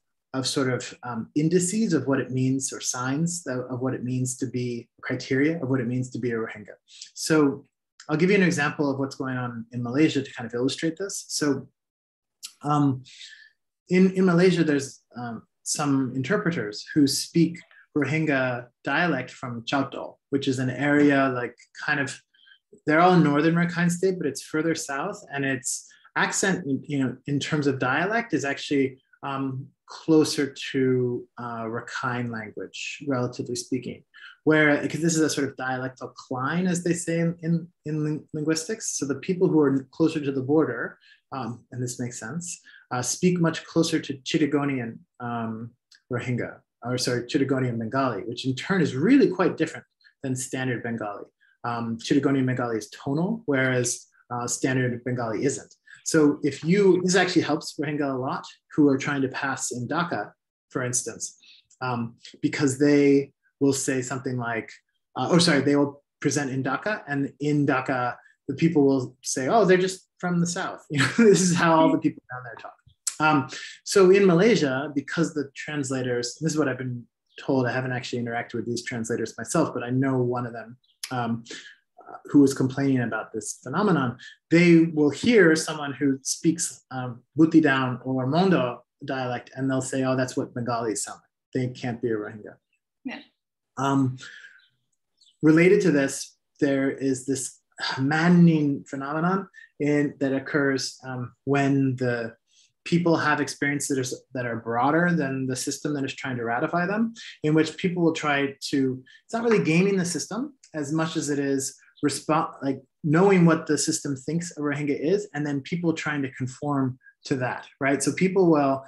sort of indices of what it means, or signs of what it means to be, criteria of what it means to be a Rohingya. So I'll give you an example of what's going on in Malaysia to kind of illustrate this. So in Malaysia, there's some interpreters who speak Rohingya dialect from Chautol, which is an area like kind of, they're all in northern Rakhine State, but it's further south, and its accent, you know, in terms of dialect is actually closer to Rakhine language, relatively speaking, where, because this is a sort of dialectal cline, as they say in linguistics. So the people who are closer to the border, and this makes sense, speak much closer to Chittagonian Rohingya, or sorry, Chittagonian Bengali, which in turn is really quite different than standard Bengali. Chittagonian Bengali is tonal, whereas standard Bengali isn't. So if you, this actually helps Rohingya a lot who are trying to pass in Dhaka, for instance, because they will say something like, they will present in Dhaka, and in Dhaka, the people will say, oh, they're just from the south. You know, this is how all the people down there talk. So in Malaysia, because the translators, this is what I've been told, I haven't actually interacted with these translators myself, but I know one of them who was complaining about this phenomenon. They will hear someone who speaks Butidaun or Mondo dialect, and they'll say, oh, that's what Bengalis sound like. They can't be a Rohingya. Yeah. Related to this, there is this maddening phenomenon that occurs when the people have experiences that are broader than the system that is trying to ratify them, in which people will try to, it's not really gaming the system as much as it is like knowing what the system thinks a Rohingya is, and then people trying to conform to that, right? So people will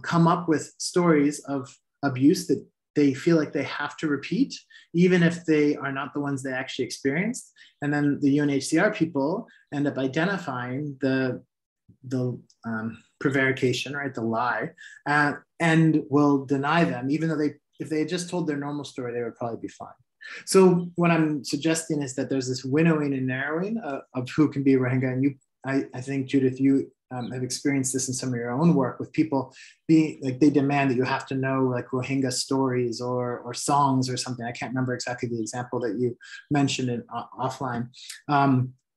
come up with stories of abuse that they feel like they have to repeat, even if they are not the ones they actually experienced. And then the UNHCR people end up identifying the prevarication, right, the lie, and will deny them, even though if they had just told their normal story, they would probably be fine. So what I'm suggesting is that there's this winnowing and narrowing of who can be Rohingya. And I think, Judith, you have experienced this in some of your own work with people being like, they demand that you have to know like Rohingya stories or songs or something. I can't remember exactly the example that you mentioned in offline.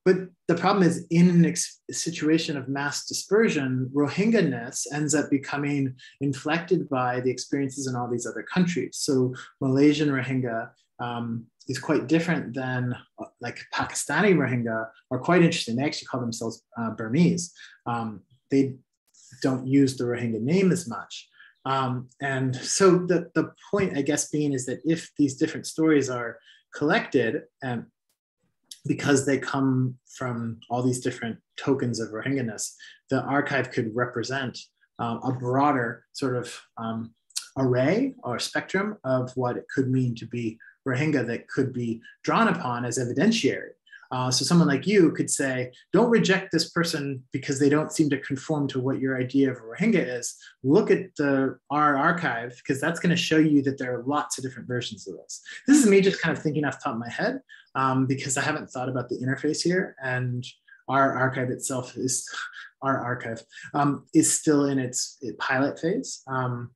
But the problem is, in a situation of mass dispersion, Rohingya-ness ends up becoming inflected by the experiences in all these other countries. So Malaysian Rohingya is quite different than like Pakistani Rohingya, are quite interesting. They actually call themselves Burmese. They don't use the Rohingya name as much. And so the point, I guess, being is that if these different stories are collected, because they come from all these different tokens of Rohingya-ness, the archive could represent a broader sort of array or spectrum of what it could mean to be Rohingya that could be drawn upon as evidentiary. So someone like you could say, don't reject this person because they don't seem to conform to what your idea of a Rohingya is. Look at our archive, because that's going to show you that there are lots of different versions of this. This is me just kind of thinking off the top of my head, because I haven't thought about the interface here. And our archive itself is still in its pilot phase.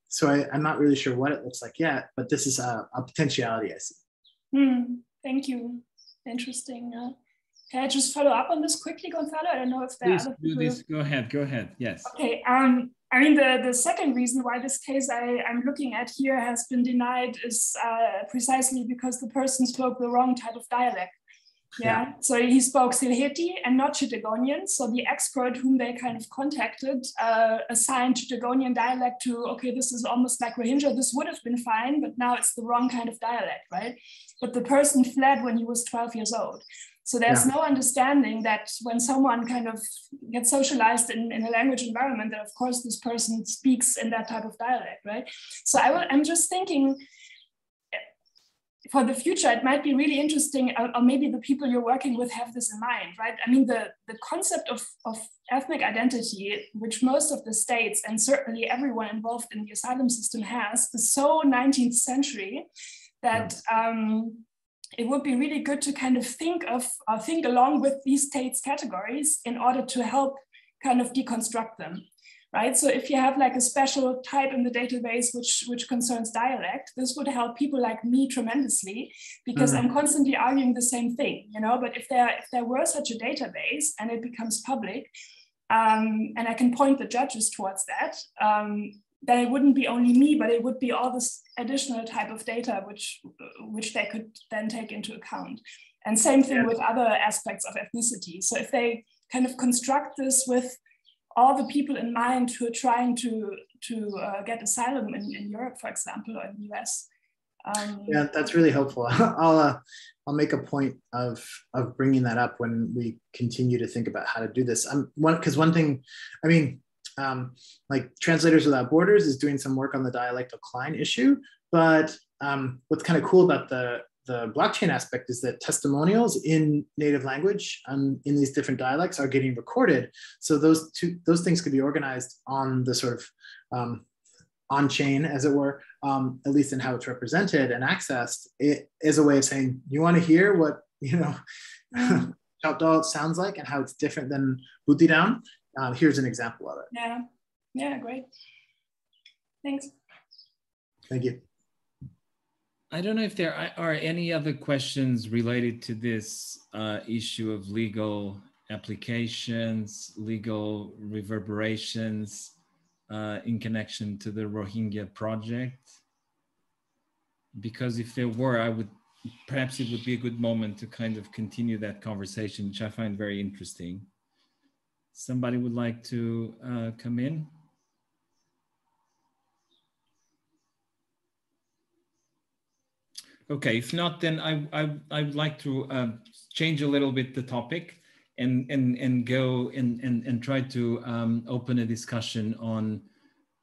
So I'm not really sure what it looks like yet, but this is a potentiality I see. Thank you. Interesting. Can I just follow up on this quickly, Gonzalo? I don't know if there are other people. Please do this. Go ahead. Yes. Okay. I mean, the second reason why this case I'm looking at here has been denied is precisely because the person spoke the wrong type of dialect. Yeah. So he spoke Sylheti and not Chittagonian. So the expert whom they kind of contacted assigned Chittagonian dialect to, okay, this is almost like Rohingya. This would have been fine, but now it's the wrong kind of dialect, right? But the person fled when he was 12 years old. So there's no understanding that when someone kind of gets socialized in a language environment, that of course this person speaks in that type of dialect, right? So I'm just thinking for the future, it might be really interesting, or maybe the people you're working with have this in mind, right? I mean, the concept of ethnic identity, which most of the states and certainly everyone involved in the asylum system has, is so 19th century that it would be really good to kind of think along with these states categories in order to help kind of deconstruct them, right? So if you have like a special type in the database which concerns dialect, this would help people like me tremendously because I'm constantly arguing the same thing, you know. But if there were such a database and it becomes public, and I can point the judges towards that, then it wouldn't be only me, but it would be all this additional type of data which they could then take into account. And same thing with other aspects of ethnicity. So if they kind of construct this with all the people in mind who are trying to get asylum in Europe, for example, or in the US. Yeah, that's really helpful. I'll make a point of bringing that up when we continue to think about how to do this. Because one thing, I mean, like Translators Without Borders is doing some work on the dialectal decline issue, but what's kind of cool about the blockchain aspect is that testimonials in native language in these different dialects are getting recorded. So those things could be organized on the sort of on chain, as it were, at least in how it's represented and accessed. It is a way of saying, you want to hear what, you know, Choctaw sounds like and how it's different than Butiran. Here's an example of it. Yeah, great. Thanks. Thank you. I don't know if there are any other questions related to this issue of legal applications, legal reverberations in connection to the Rohingya project. Because if there were, perhaps it would be a good moment to kind of continue that conversation, which I find very interesting. Somebody would like to come in? Okay, if not, then I would like to change a little bit the topic and go and try to open a discussion on,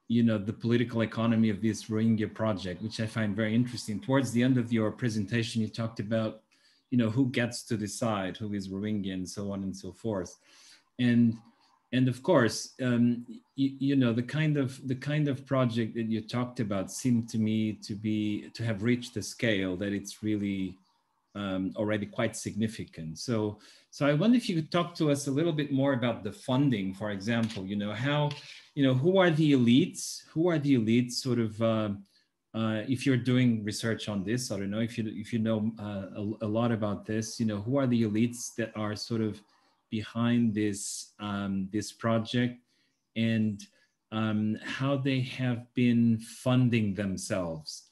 you know, the political economy of this Rohingya project, which I find very interesting. Towards the end of your presentation, you talked about, you know, who gets to decide who is Rohingya and so on and so forth. And of course, you know, the kind of project that you talked about seemed to me to have reached a scale that it's really already quite significant. So I wonder if you could talk to us a little bit more about the funding, for example. You know, how, you know, who are the elites? Who are the elites? Sort of, if you're doing research on this, I don't know if you know a lot about this. You know, who are the elites that are sort of behind this this project, and how they have been funding themselves.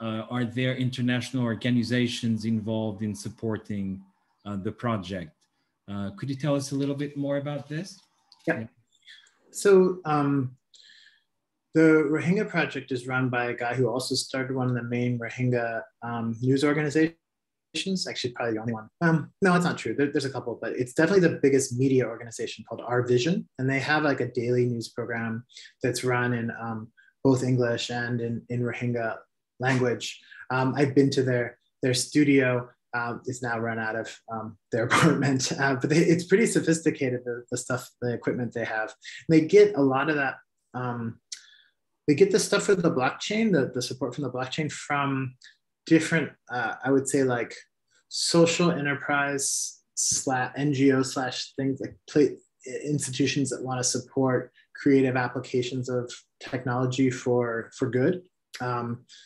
Are there international organizations involved in supporting the project? Could you tell us a little bit more about this? Yeah. So the Rohingya project is run by a guy who also started one of the main Rohingya news organizations. Actually, probably the only one. No, it's not true. There's a couple, but it's definitely the biggest media organization called Our Vision. And they have like a daily news program that's run in both English and in Rohingya language. I've been to their studio. It's now run out of their apartment, but it's pretty sophisticated, the stuff, the equipment they have. And they get a lot of that. They get the stuff for the blockchain, the support from the blockchain from different, I would say, like social enterprise NGO slash things like institutions that want to support creative applications of technology for good.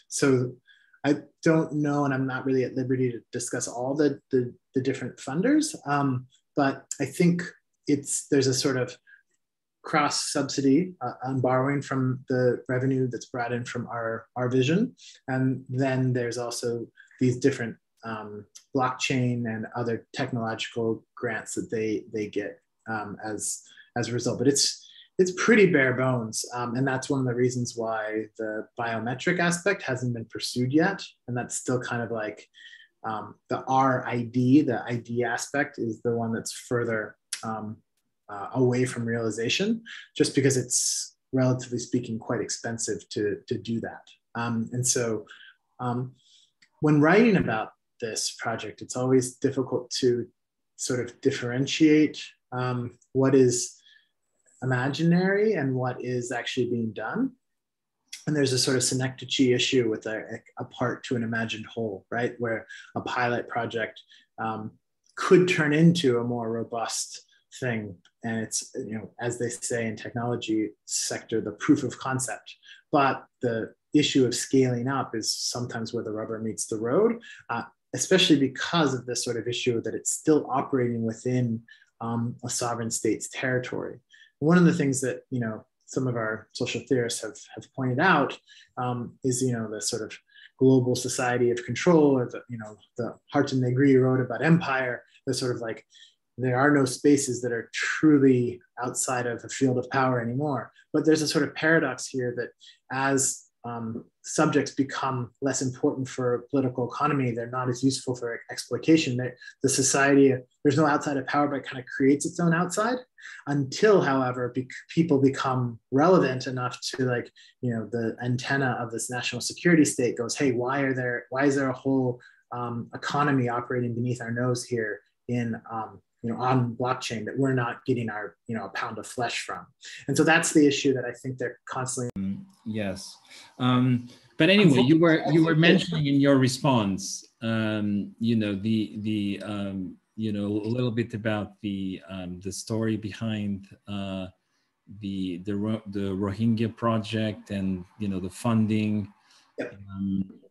So I don't know, and I'm not really at liberty to discuss all the different funders, but I think there's a sort of cross subsidy on borrowing from the revenue that's brought in from our vision. And then there's also these different blockchain and other technological grants that they get as a result. But it's pretty bare bones. And that's one of the reasons why the biometric aspect hasn't been pursued yet. And that's still kind of like the ID aspect is the one that's further away from realization, just because it's, relatively speaking, quite expensive to do that. And so when writing about this project, it's always difficult to sort of differentiate what is imaginary and what is actually being done. And there's a sort of synecdoche issue with a part to an imagined whole, right? Where a pilot project could turn into a more robust thing. And it's, as they say in technology sector, the proof of concept. But the issue of scaling up is sometimes where the rubber meets the road, especially because of this sort of issue that it's still operating within a sovereign state's territory. One of the things that, some of our social theorists have pointed out is, the sort of global society of control, or the Harton-Negri wrote about empire, the sort of like, there are no spaces that are truly outside of the field of power anymore. But there's a sort of paradox here that as subjects become less important for political economy, they're not as useful for exploitation. The society, there's no outside of power, but it kind of creates its own outside until, however, people become relevant enough to, like, the antenna of this national security state goes, hey, why is there a whole economy operating beneath our nose here in on blockchain that we're not getting our a pound of flesh from? And so that's the issue that I think they're constantly. Yes, but anyway, you were mentioning in your response, a little bit about the story behind the Rohingya project and the funding. Yep.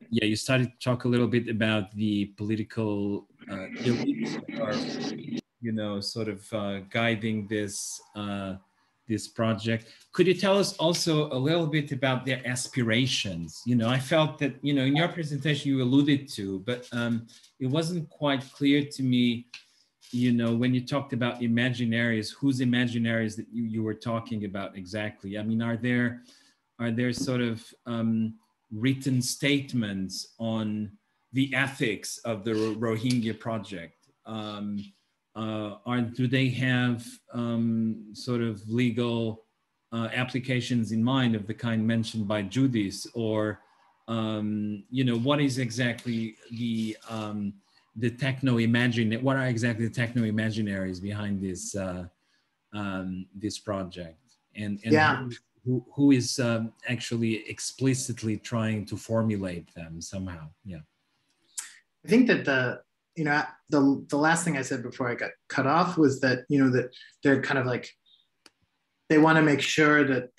You started to talk a little bit about the political elites that are, sort of guiding this project. Could you tell us also a little bit about their aspirations? I felt that, in your presentation you alluded to, but it wasn't quite clear to me, when you talked about imaginaries, whose imaginaries that you were talking about exactly? I mean, are there sort of written statements on the ethics of the Rohingya project? Do they have sort of legal applications in mind of the kind mentioned by Judith, or what is exactly the techno-imagine? What are exactly the techno-imaginaries behind this this project, and yeah. who is actually explicitly trying to formulate them somehow? Yeah, I think that the last thing I said before I got cut off was that that they're kind of like, they want to make sure that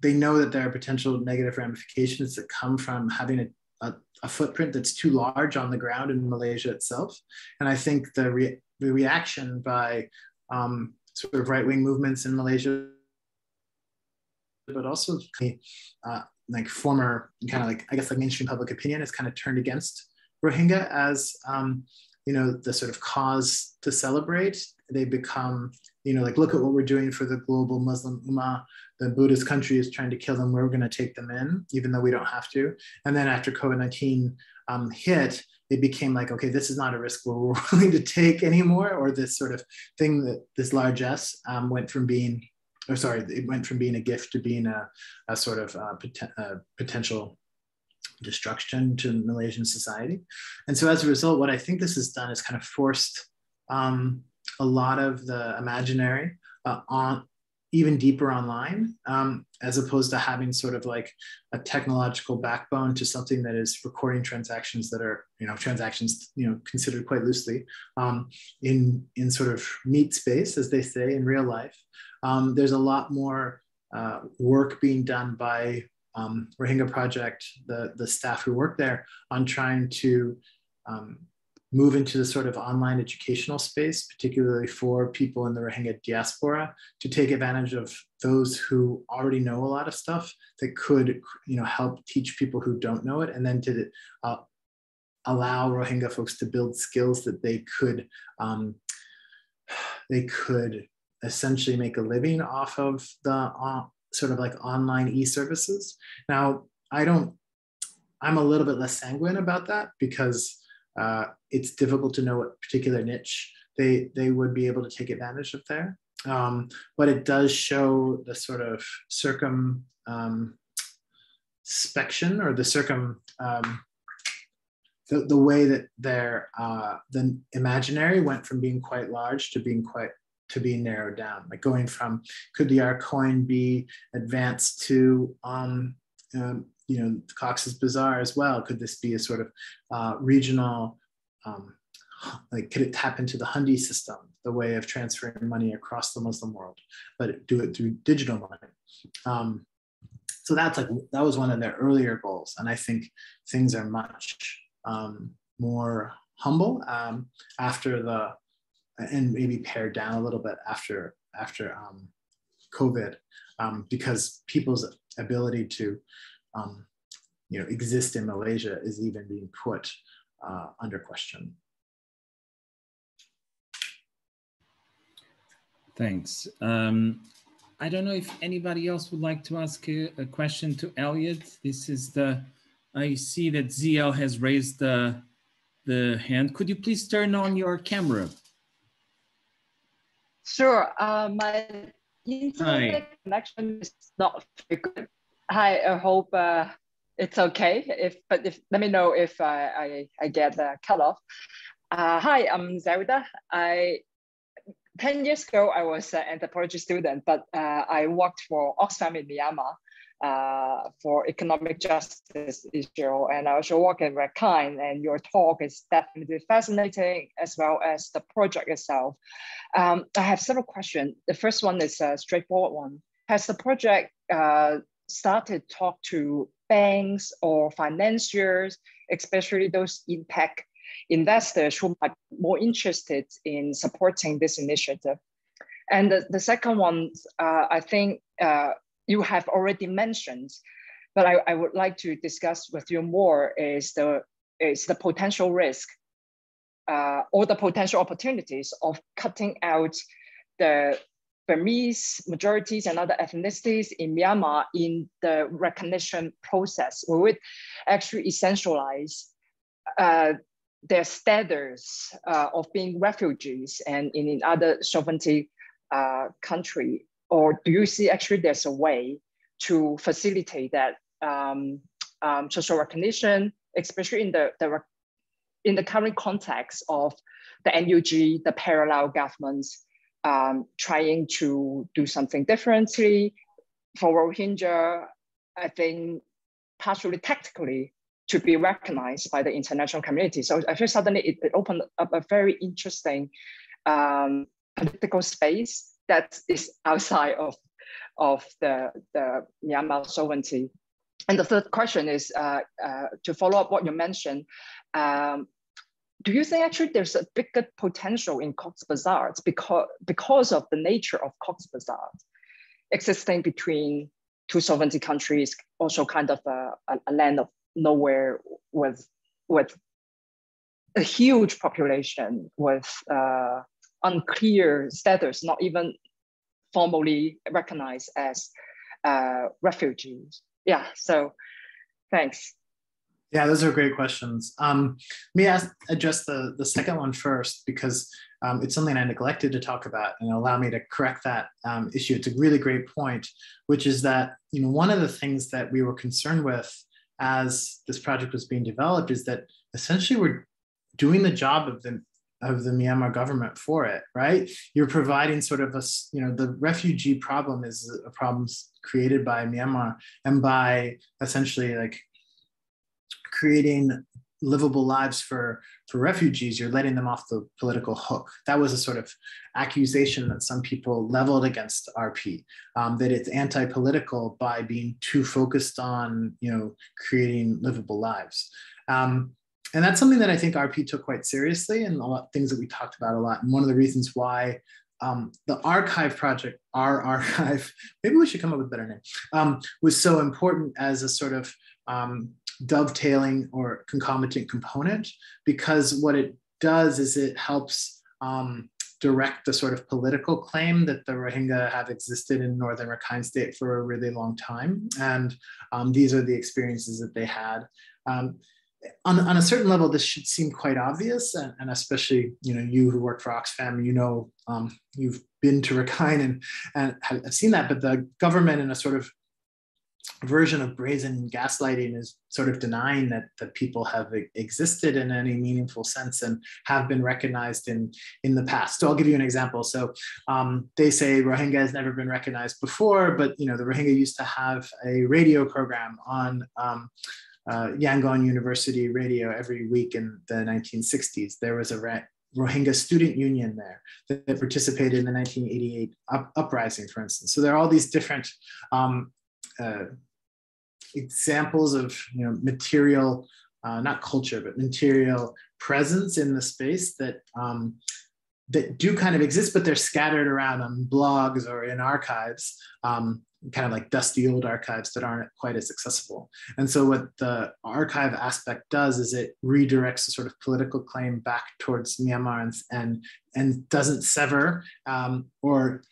they know that there are potential negative ramifications that come from having a footprint that's too large on the ground in Malaysia itself. And I think the reaction by sort of right-wing movements in Malaysia, but also like former kind of like, I guess, like mainstream public opinion is kind of turned against Rohingya as the sort of cause to celebrate. They become, like, look at what we're doing for the global Muslim Ummah. The Buddhist country is trying to kill them. We're going to take them in, even though we don't have to. And then after COVID-19 hit, it became like, okay, this is not a risk we're willing to take anymore, or this sort of thing that this largesse went from being a gift to being a sort of potential destruction to Malaysian society. And so as a result, what I think this has done is kind of forced a lot of the imaginary on, even deeper online, as opposed to having sort of like a technological backbone to something that is recording transactions that are, transactions, considered quite loosely in sort of meat space, as they say, in real life. There's a lot more work being done by Rohingya Project, the staff who work there, on trying to move into the sort of online educational space, particularly for people in the Rohingya diaspora, to take advantage of those who already know a lot of stuff that could, help teach people who don't know it, and then to allow Rohingya folks to build skills that they could essentially make a living off of the sort of like online e-services. Now, I'm a little bit less sanguine about that, because it's difficult to know what particular niche they would be able to take advantage of there. But it does show the sort of circumspection, or the way that the imaginary went from being quite large to being narrowed down. Like going from, could the R coin be advanced to Cox's Bazar as well? Could this be a sort of regional, could it tap into the Hundi system, the way of transferring money across the Muslim world, but do it through digital money? So that was one of their earlier goals. And I think things are much more humble after and maybe pared down a little bit after COVID, because people's ability to exist in Malaysia is even being put under question. Thanks. I don't know if anybody else would like to ask a question to Elliot. I see that ZL has raised the hand. Could you please turn on your camera? Sure. My internet connection is not very good. Hi, I hope it's okay. Let me know if I get cut off. Hi, I'm Zelda. 10 years ago, I was an anthropology student, but I worked for Oxfam in Myanmar for economic justice issue, and I also work in Rakhine, and your talk is definitely fascinating, as well as the project itself. I have several questions. The first one is a straightforward one. Has the project started to talk to banks or financiers, especially those impact investors who might be more interested in supporting this initiative? And the second one, I think you have already mentioned, but I would like to discuss with you more, is the potential risk or the potential opportunities of cutting out the Burmese majorities and other ethnicities in Myanmar in the recognition process. Will it actually essentialize their status of being refugees and in other sovereignty country? Or do you see actually there's a way to facilitate that social recognition, especially in the current context of the NUG, the parallel governments trying to do something differently for Rohingya? I think partially tactically, to be recognized by the international community. So I feel suddenly it opened up a very interesting political space that is outside of the Myanmar sovereignty. And the third question is to follow up what you mentioned. Do you think actually there's a bigger potential in Cox's Bazar because of the nature of Cox's Bazar existing between two sovereignty countries, also kind of a land of nowhere with a huge population, with unclear status, not even formally recognized as refugees? Yeah, so thanks. Yeah, those are great questions. Let me address the second one first, because it's something I neglected to talk about, and allow me to correct that issue. It's a really great point, which is that one of the things that we were concerned with as this project was being developed is that essentially we're doing the job of the Myanmar government for it, right? You're providing sort of the refugee problem is a problem created by Myanmar, and by essentially like creating livable lives for refugees, you're letting them off the political hook. That was a sort of accusation that some people leveled against RP, that it's anti-political by being too focused on, creating livable lives. And that's something that I think RP took quite seriously, and a lot of things that we talked about a lot. And one of the reasons why the archive project, our archive, maybe we should come up with a better name, was so important as a sort of dovetailing or concomitant component, because what it does is it helps direct the sort of political claim that the Rohingya have existed in northern Rakhine State for a really long time. And these are the experiences that they had. On a certain level, this should seem quite obvious, and especially you who work for Oxfam, you've been to Rakhine and have seen that. But the government, in a sort of version of brazen gaslighting, is sort of denying that people have existed in any meaningful sense and have been recognized in the past. So I'll give you an example. So they say Rohingya has never been recognized before, but the Rohingya used to have a radio program on Yangon University radio every week in the 1960s. There was a Rohingya student union there that participated in the 1988 uprising, for instance. So there are all these different examples of material, not culture, but material presence in the space that that do kind of exist, but they're scattered around on blogs or in archives, kind of like dusty old archives that aren't quite as accessible. And so what the archive aspect does is it redirects the sort of political claim back towards Myanmar and doesn't sever or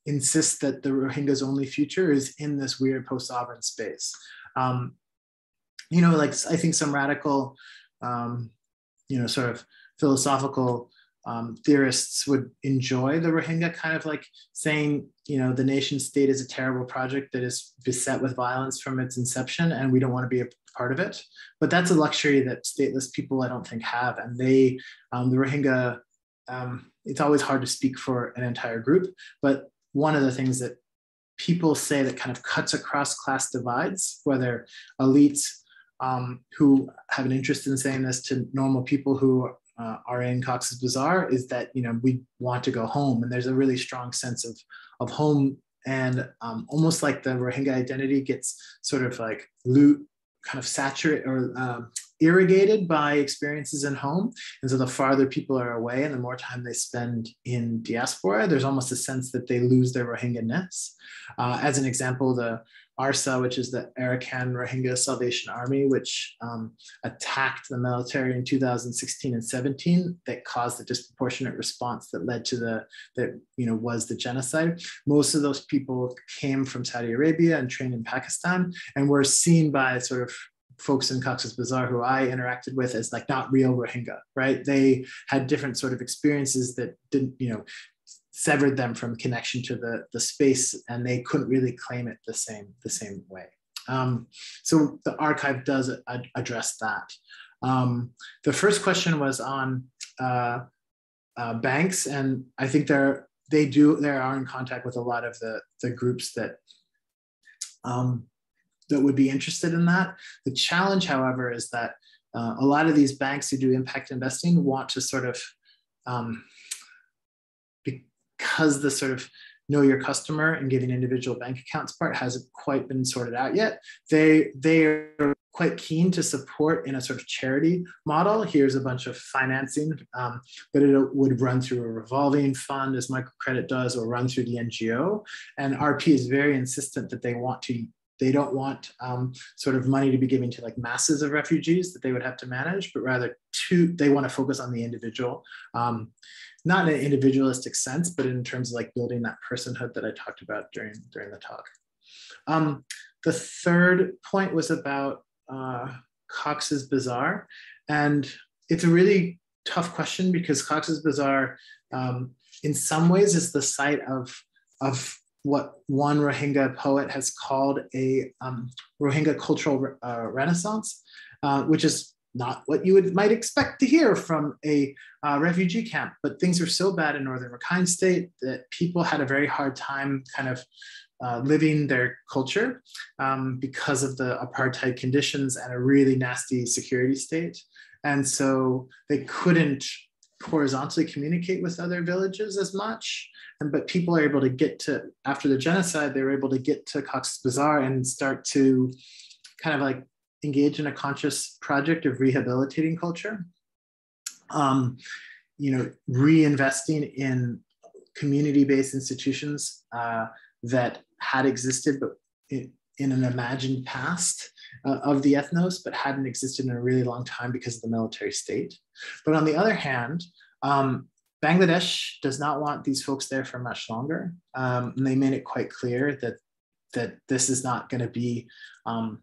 insist that the Rohingya's only future is in this weird post-sovereign space. Like I think some radical, sort of philosophical theorists would enjoy the Rohingya kind of like saying, the nation state is a terrible project that is beset with violence from its inception, and we don't want to be a part of it. But that's a luxury that stateless people, I don't think, have. And the Rohingya, it's always hard to speak for an entire group, but one of the things that people say that kind of cuts across class divides, whether elites who have an interest in saying this to normal people who are in Cox's Bazar, is that we want to go home, and there's a really strong sense of home, and almost like the Rohingya identity gets sort of like kind of saturated or irrigated by experiences in home. And so the farther people are away and the more time they spend in diaspora, there's almost a sense that they lose their Rohingya-ness. As an example, the ARSA, which is the Arakan Rohingya Salvation Army, which attacked the military in 2016 and 17, that caused the disproportionate response that led to was the genocide. Most of those people came from Saudi Arabia and trained in Pakistan, and were seen by sort of folks in Cox's Bazar who I interacted with as like not real Rohingya, right? They had different sort of experiences that didn't, severed them from connection to the space, and they couldn't really claim it the same way. So the archive does address that. The first question was on banks, and I think they are in contact with a lot of the groups that would be interested in that. The challenge, however, is that a lot of these banks who do impact investing want to sort of, because the sort of know your customer and giving individual bank accounts part hasn't quite been sorted out yet, they are quite keen to support in a sort of charity model. Here's a bunch of financing, but it would run through a revolving fund as microcredit does, or run through the NGO. And RP is very insistent that they don't want sort of money to be given to like masses of refugees that they would have to manage, but rather they want to focus on the individual, not in an individualistic sense, but in terms of like building that personhood that I talked about during the talk. The third point was about Cox's Bazar, and it's a really tough question because Cox's Bazar, in some ways, is the site of what one Rohingya poet has called a Rohingya cultural renaissance, which is not what you might expect to hear from a refugee camp, but things were so bad in Northern Rakhine State that people had a very hard time kind of living their culture because of the apartheid conditions and a really nasty security state. And so they couldn't horizontally communicate with other villages as much. But people are able to get to, after the genocide, they were able to get to Cox's Bazar and start to kind of like engage in a conscious project of rehabilitating culture. You know, reinvesting in community-based institutions that had existed, but in an imagined past of the ethnos, but hadn't existed in a really long time because of the military state. But on the other hand, Bangladesh does not want these folks there for much longer. And they made it quite clear that this is not going to be a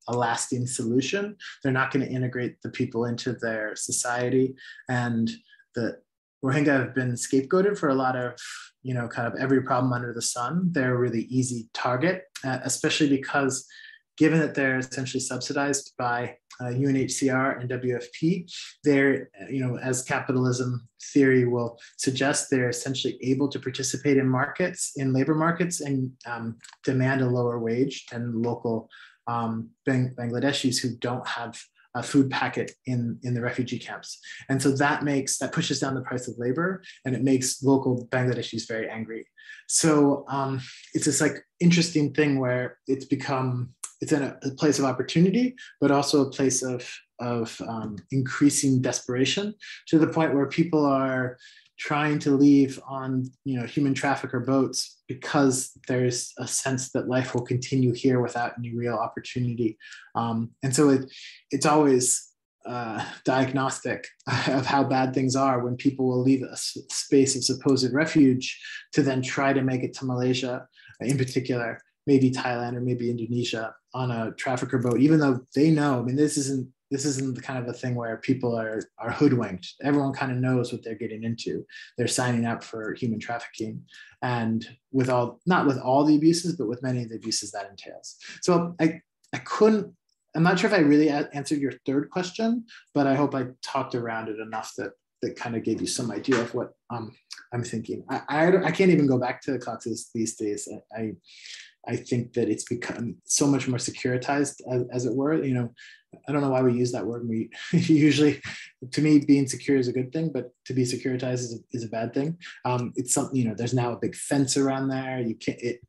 lasting solution. They're not going to integrate the people into their society. And the Rohingya have been scapegoated for a lot of, you know, kind of every problem under the sun. They're a really easy target, especially because given that they're essentially subsidized by UNHCR and WFP, they're, you know, as capitalism theory will suggest, they're essentially able to participate in markets, in labor markets, and demand a lower wage than local Bangladeshis who don't have a food packet in the refugee camps. And so that pushes down the price of labor, and it makes local Bangladeshis very angry. So it's this like interesting thing where it's in a place of opportunity, but also a place of increasing desperation, to the point where people are trying to leave on, you know, human trafficker boats because there's a sense that life will continue here without any real opportunity. And so it's always diagnostic of how bad things are when people will leave a space of supposed refuge to then try to make it to Malaysia, in particular, maybe Thailand or maybe Indonesia, on a trafficker boat, even though they know, I mean, this isn't the kind of a thing where people are hoodwinked. Everyone kind of knows what they're getting into. They're signing up for human trafficking, and not with all the abuses, but with many of the abuses that entails. So I'm not sure if I really answered your third question, but I hope I talked around it enough that kind of gave you some idea of what I'm thinking. I can't even go back to Cox's these days. I think that it's become so much more securitized, as it were. You know, I don't know why we use that word. We usually, to me, being secure is a good thing, but to be securitized is a bad thing. It's something, you know, there's now a big fence around there.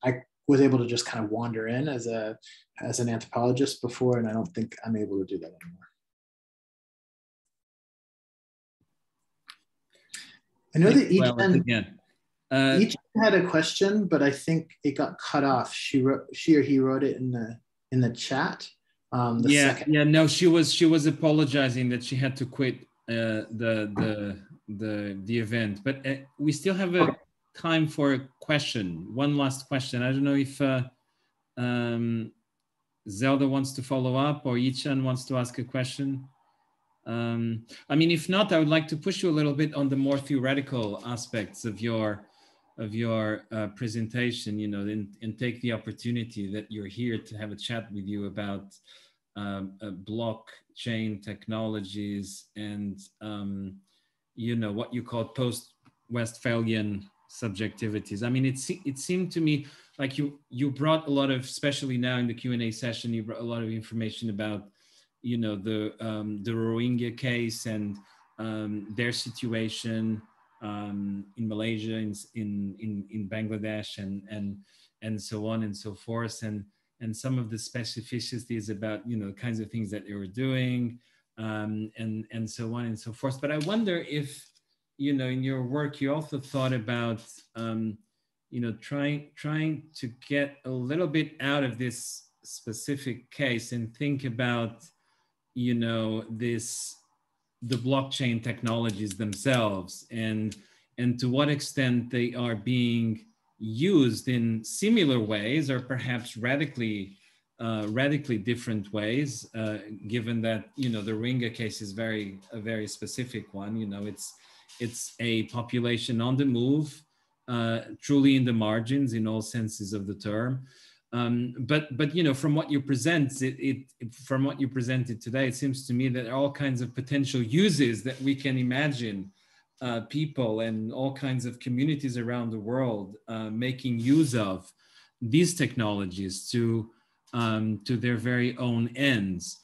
I was able to just kind of wander in as an anthropologist before, and I don't think I'm able to do that anymore. I know that each had a question, but I think it got cut off. She or he wrote it in the chat. No, she was apologizing that she had to quit the event, but we still have time for a question. One last question. I don't know if Zelda wants to follow up or Yichan wants to ask a question. I mean, if not, I would like to push you a little bit on the more theoretical aspects of your presentation, you know, and take the opportunity that you're here to have a chat with you about blockchain technologies and, you know, what you call post-Westphalian subjectivities. I mean, it seemed to me like you brought a lot of, especially now in the Q&A session, you brought a lot of information about, you know, the Rohingya case and their situation in Malaysia, in Bangladesh, and so on and so forth, and some of the specificities about, you know, kinds of things that they were doing, and so on and so forth. But I wonder if, you know, in your work you also thought about, you know, trying to get a little bit out of this specific case and think about, you know, the blockchain technologies themselves, and to what extent they are being used in similar ways or perhaps radically different ways, given that, you know, the Rohingya case is a very specific one. You know, it's a population on the move, truly in the margins in all senses of the term. But you know, from what you from what you presented today, it seems to me that there are all kinds of potential uses that we can imagine people and all kinds of communities around the world making use of these technologies to their very own ends.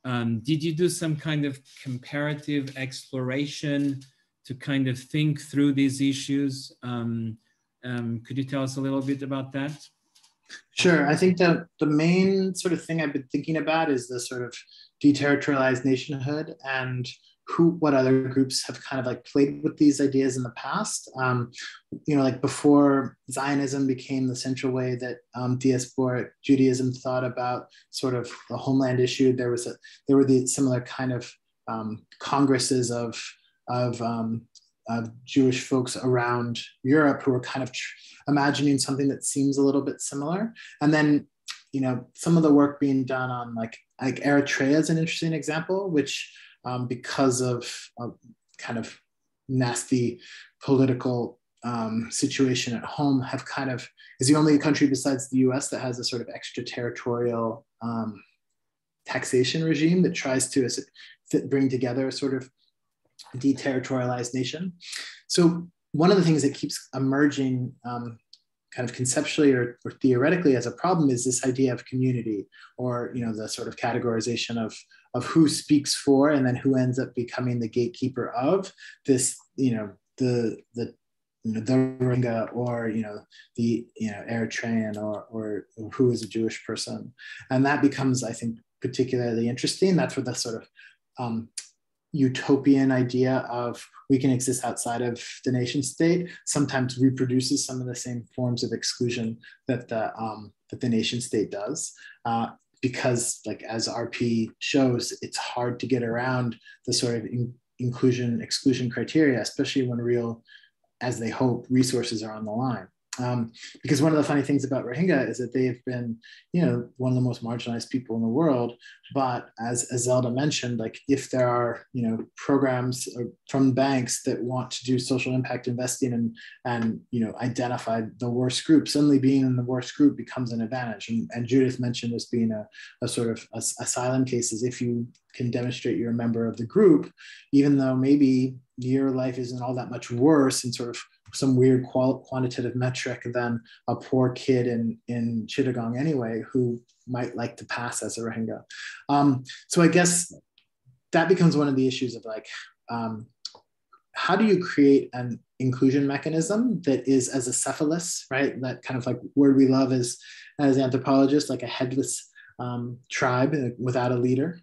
Did you do some kind of comparative exploration to kind of think through these issues? Could you tell us a little bit about that? Sure. I think that the main sort of thing I've been thinking about is the sort of deterritorialized nationhood and what other groups have kind of like played with these ideas in the past. You know, like before Zionism became the central way that diasporic Judaism thought about sort of the homeland issue, there were the similar kind of congresses of Jewish folks around Europe who were kind of imagining something that seems a little bit similar. And then, you know, some of the work being done on like Eritrea is an interesting example, which because of kind of nasty political situation at home have kind of, is the only country besides the US that has a sort of extraterritorial taxation regime that tries to bring together a sort of deterritorialized nation. So one of the things that keeps emerging kind of conceptually or theoretically as a problem is this idea of community, or, you know, the sort of categorization of who speaks for and then who ends up becoming the gatekeeper of this, you know, the Rohingya, or, you know, the, you know, Eritrean, or who is a Jewish person. And that becomes, I think, particularly interesting. That's where the sort of utopian idea of we can exist outside of the nation state sometimes reproduces some of the same forms of exclusion that the nation state does. Because, like, as RP shows, it's hard to get around the sort of inclusion exclusion criteria, especially when real, as they hope, resources are on the line. Because one of the funny things about Rohingya is that they have been, you know, one of the most marginalized people in the world. But as Zelda mentioned, like, if there are, you know, programs from banks that want to do social impact investing and you know, identify the worst group, suddenly being in the worst group becomes an advantage. And Judith mentioned this being a sort of asylum cases. If you can demonstrate you're a member of the group, even though maybe your life isn't all that much worse in sort of some weird quantitative metric than a poor kid in Chittagong anyway, who might like to pass as a Rohingya. So I guess that becomes one of the issues of like, how do you create an inclusion mechanism that is as acephalous, right? That kind of like word we love as anthropologists, like a headless tribe without a leader,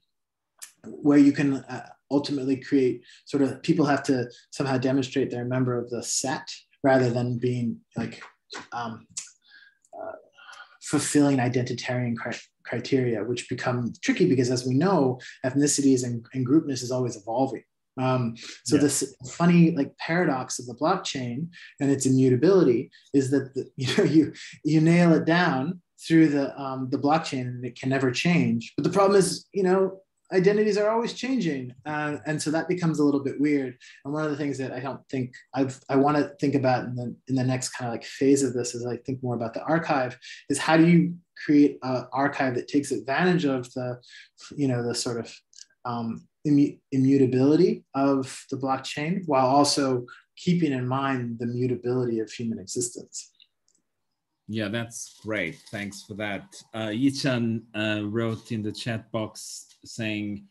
where you can ultimately create sort of, people have to somehow demonstrate they're a member of the set rather than being like fulfilling identitarian criteria, which become tricky because, as we know, ethnicities and groupness is always evolving. So this funny like paradox of the blockchain and its immutability is that you nail it down through the blockchain and it can never change. But the problem is, you know, identities are always changing. And so that becomes a little bit weird. And one of the things that I don't think I want to think about in the next kind of like phase of this, as I think more about the archive, is how do you create an archive that takes advantage of the, you know, the sort of immutability of the blockchain while also keeping in mind the mutability of human existence. Yeah, that's great. Thanks for that. Yichan wrote in the chat box saying,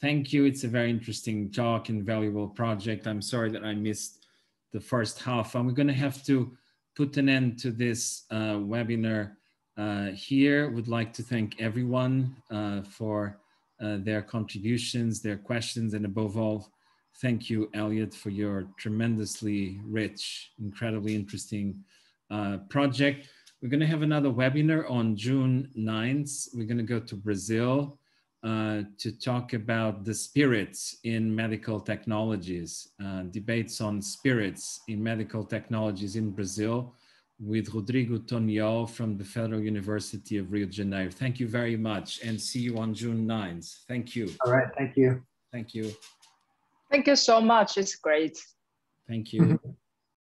thank you. It's a very interesting talk and valuable project. I'm sorry that I missed the first half. And we're going to have to put an end to this webinar here. Would like to thank everyone for their contributions, their questions, and above all, thank you, Elliot, for your tremendously rich, incredibly interesting project. We're going to have another webinar on June 9th. We're going to go to Brazil to talk about the spirits in medical technologies, debates on spirits in medical technologies in Brazil with Rodrigo Toniol from the Federal University of Rio de Janeiro. Thank you very much and see you on June 9th. Thank you. All right, thank you. Thank you. Thank you so much. It's great. Thank you.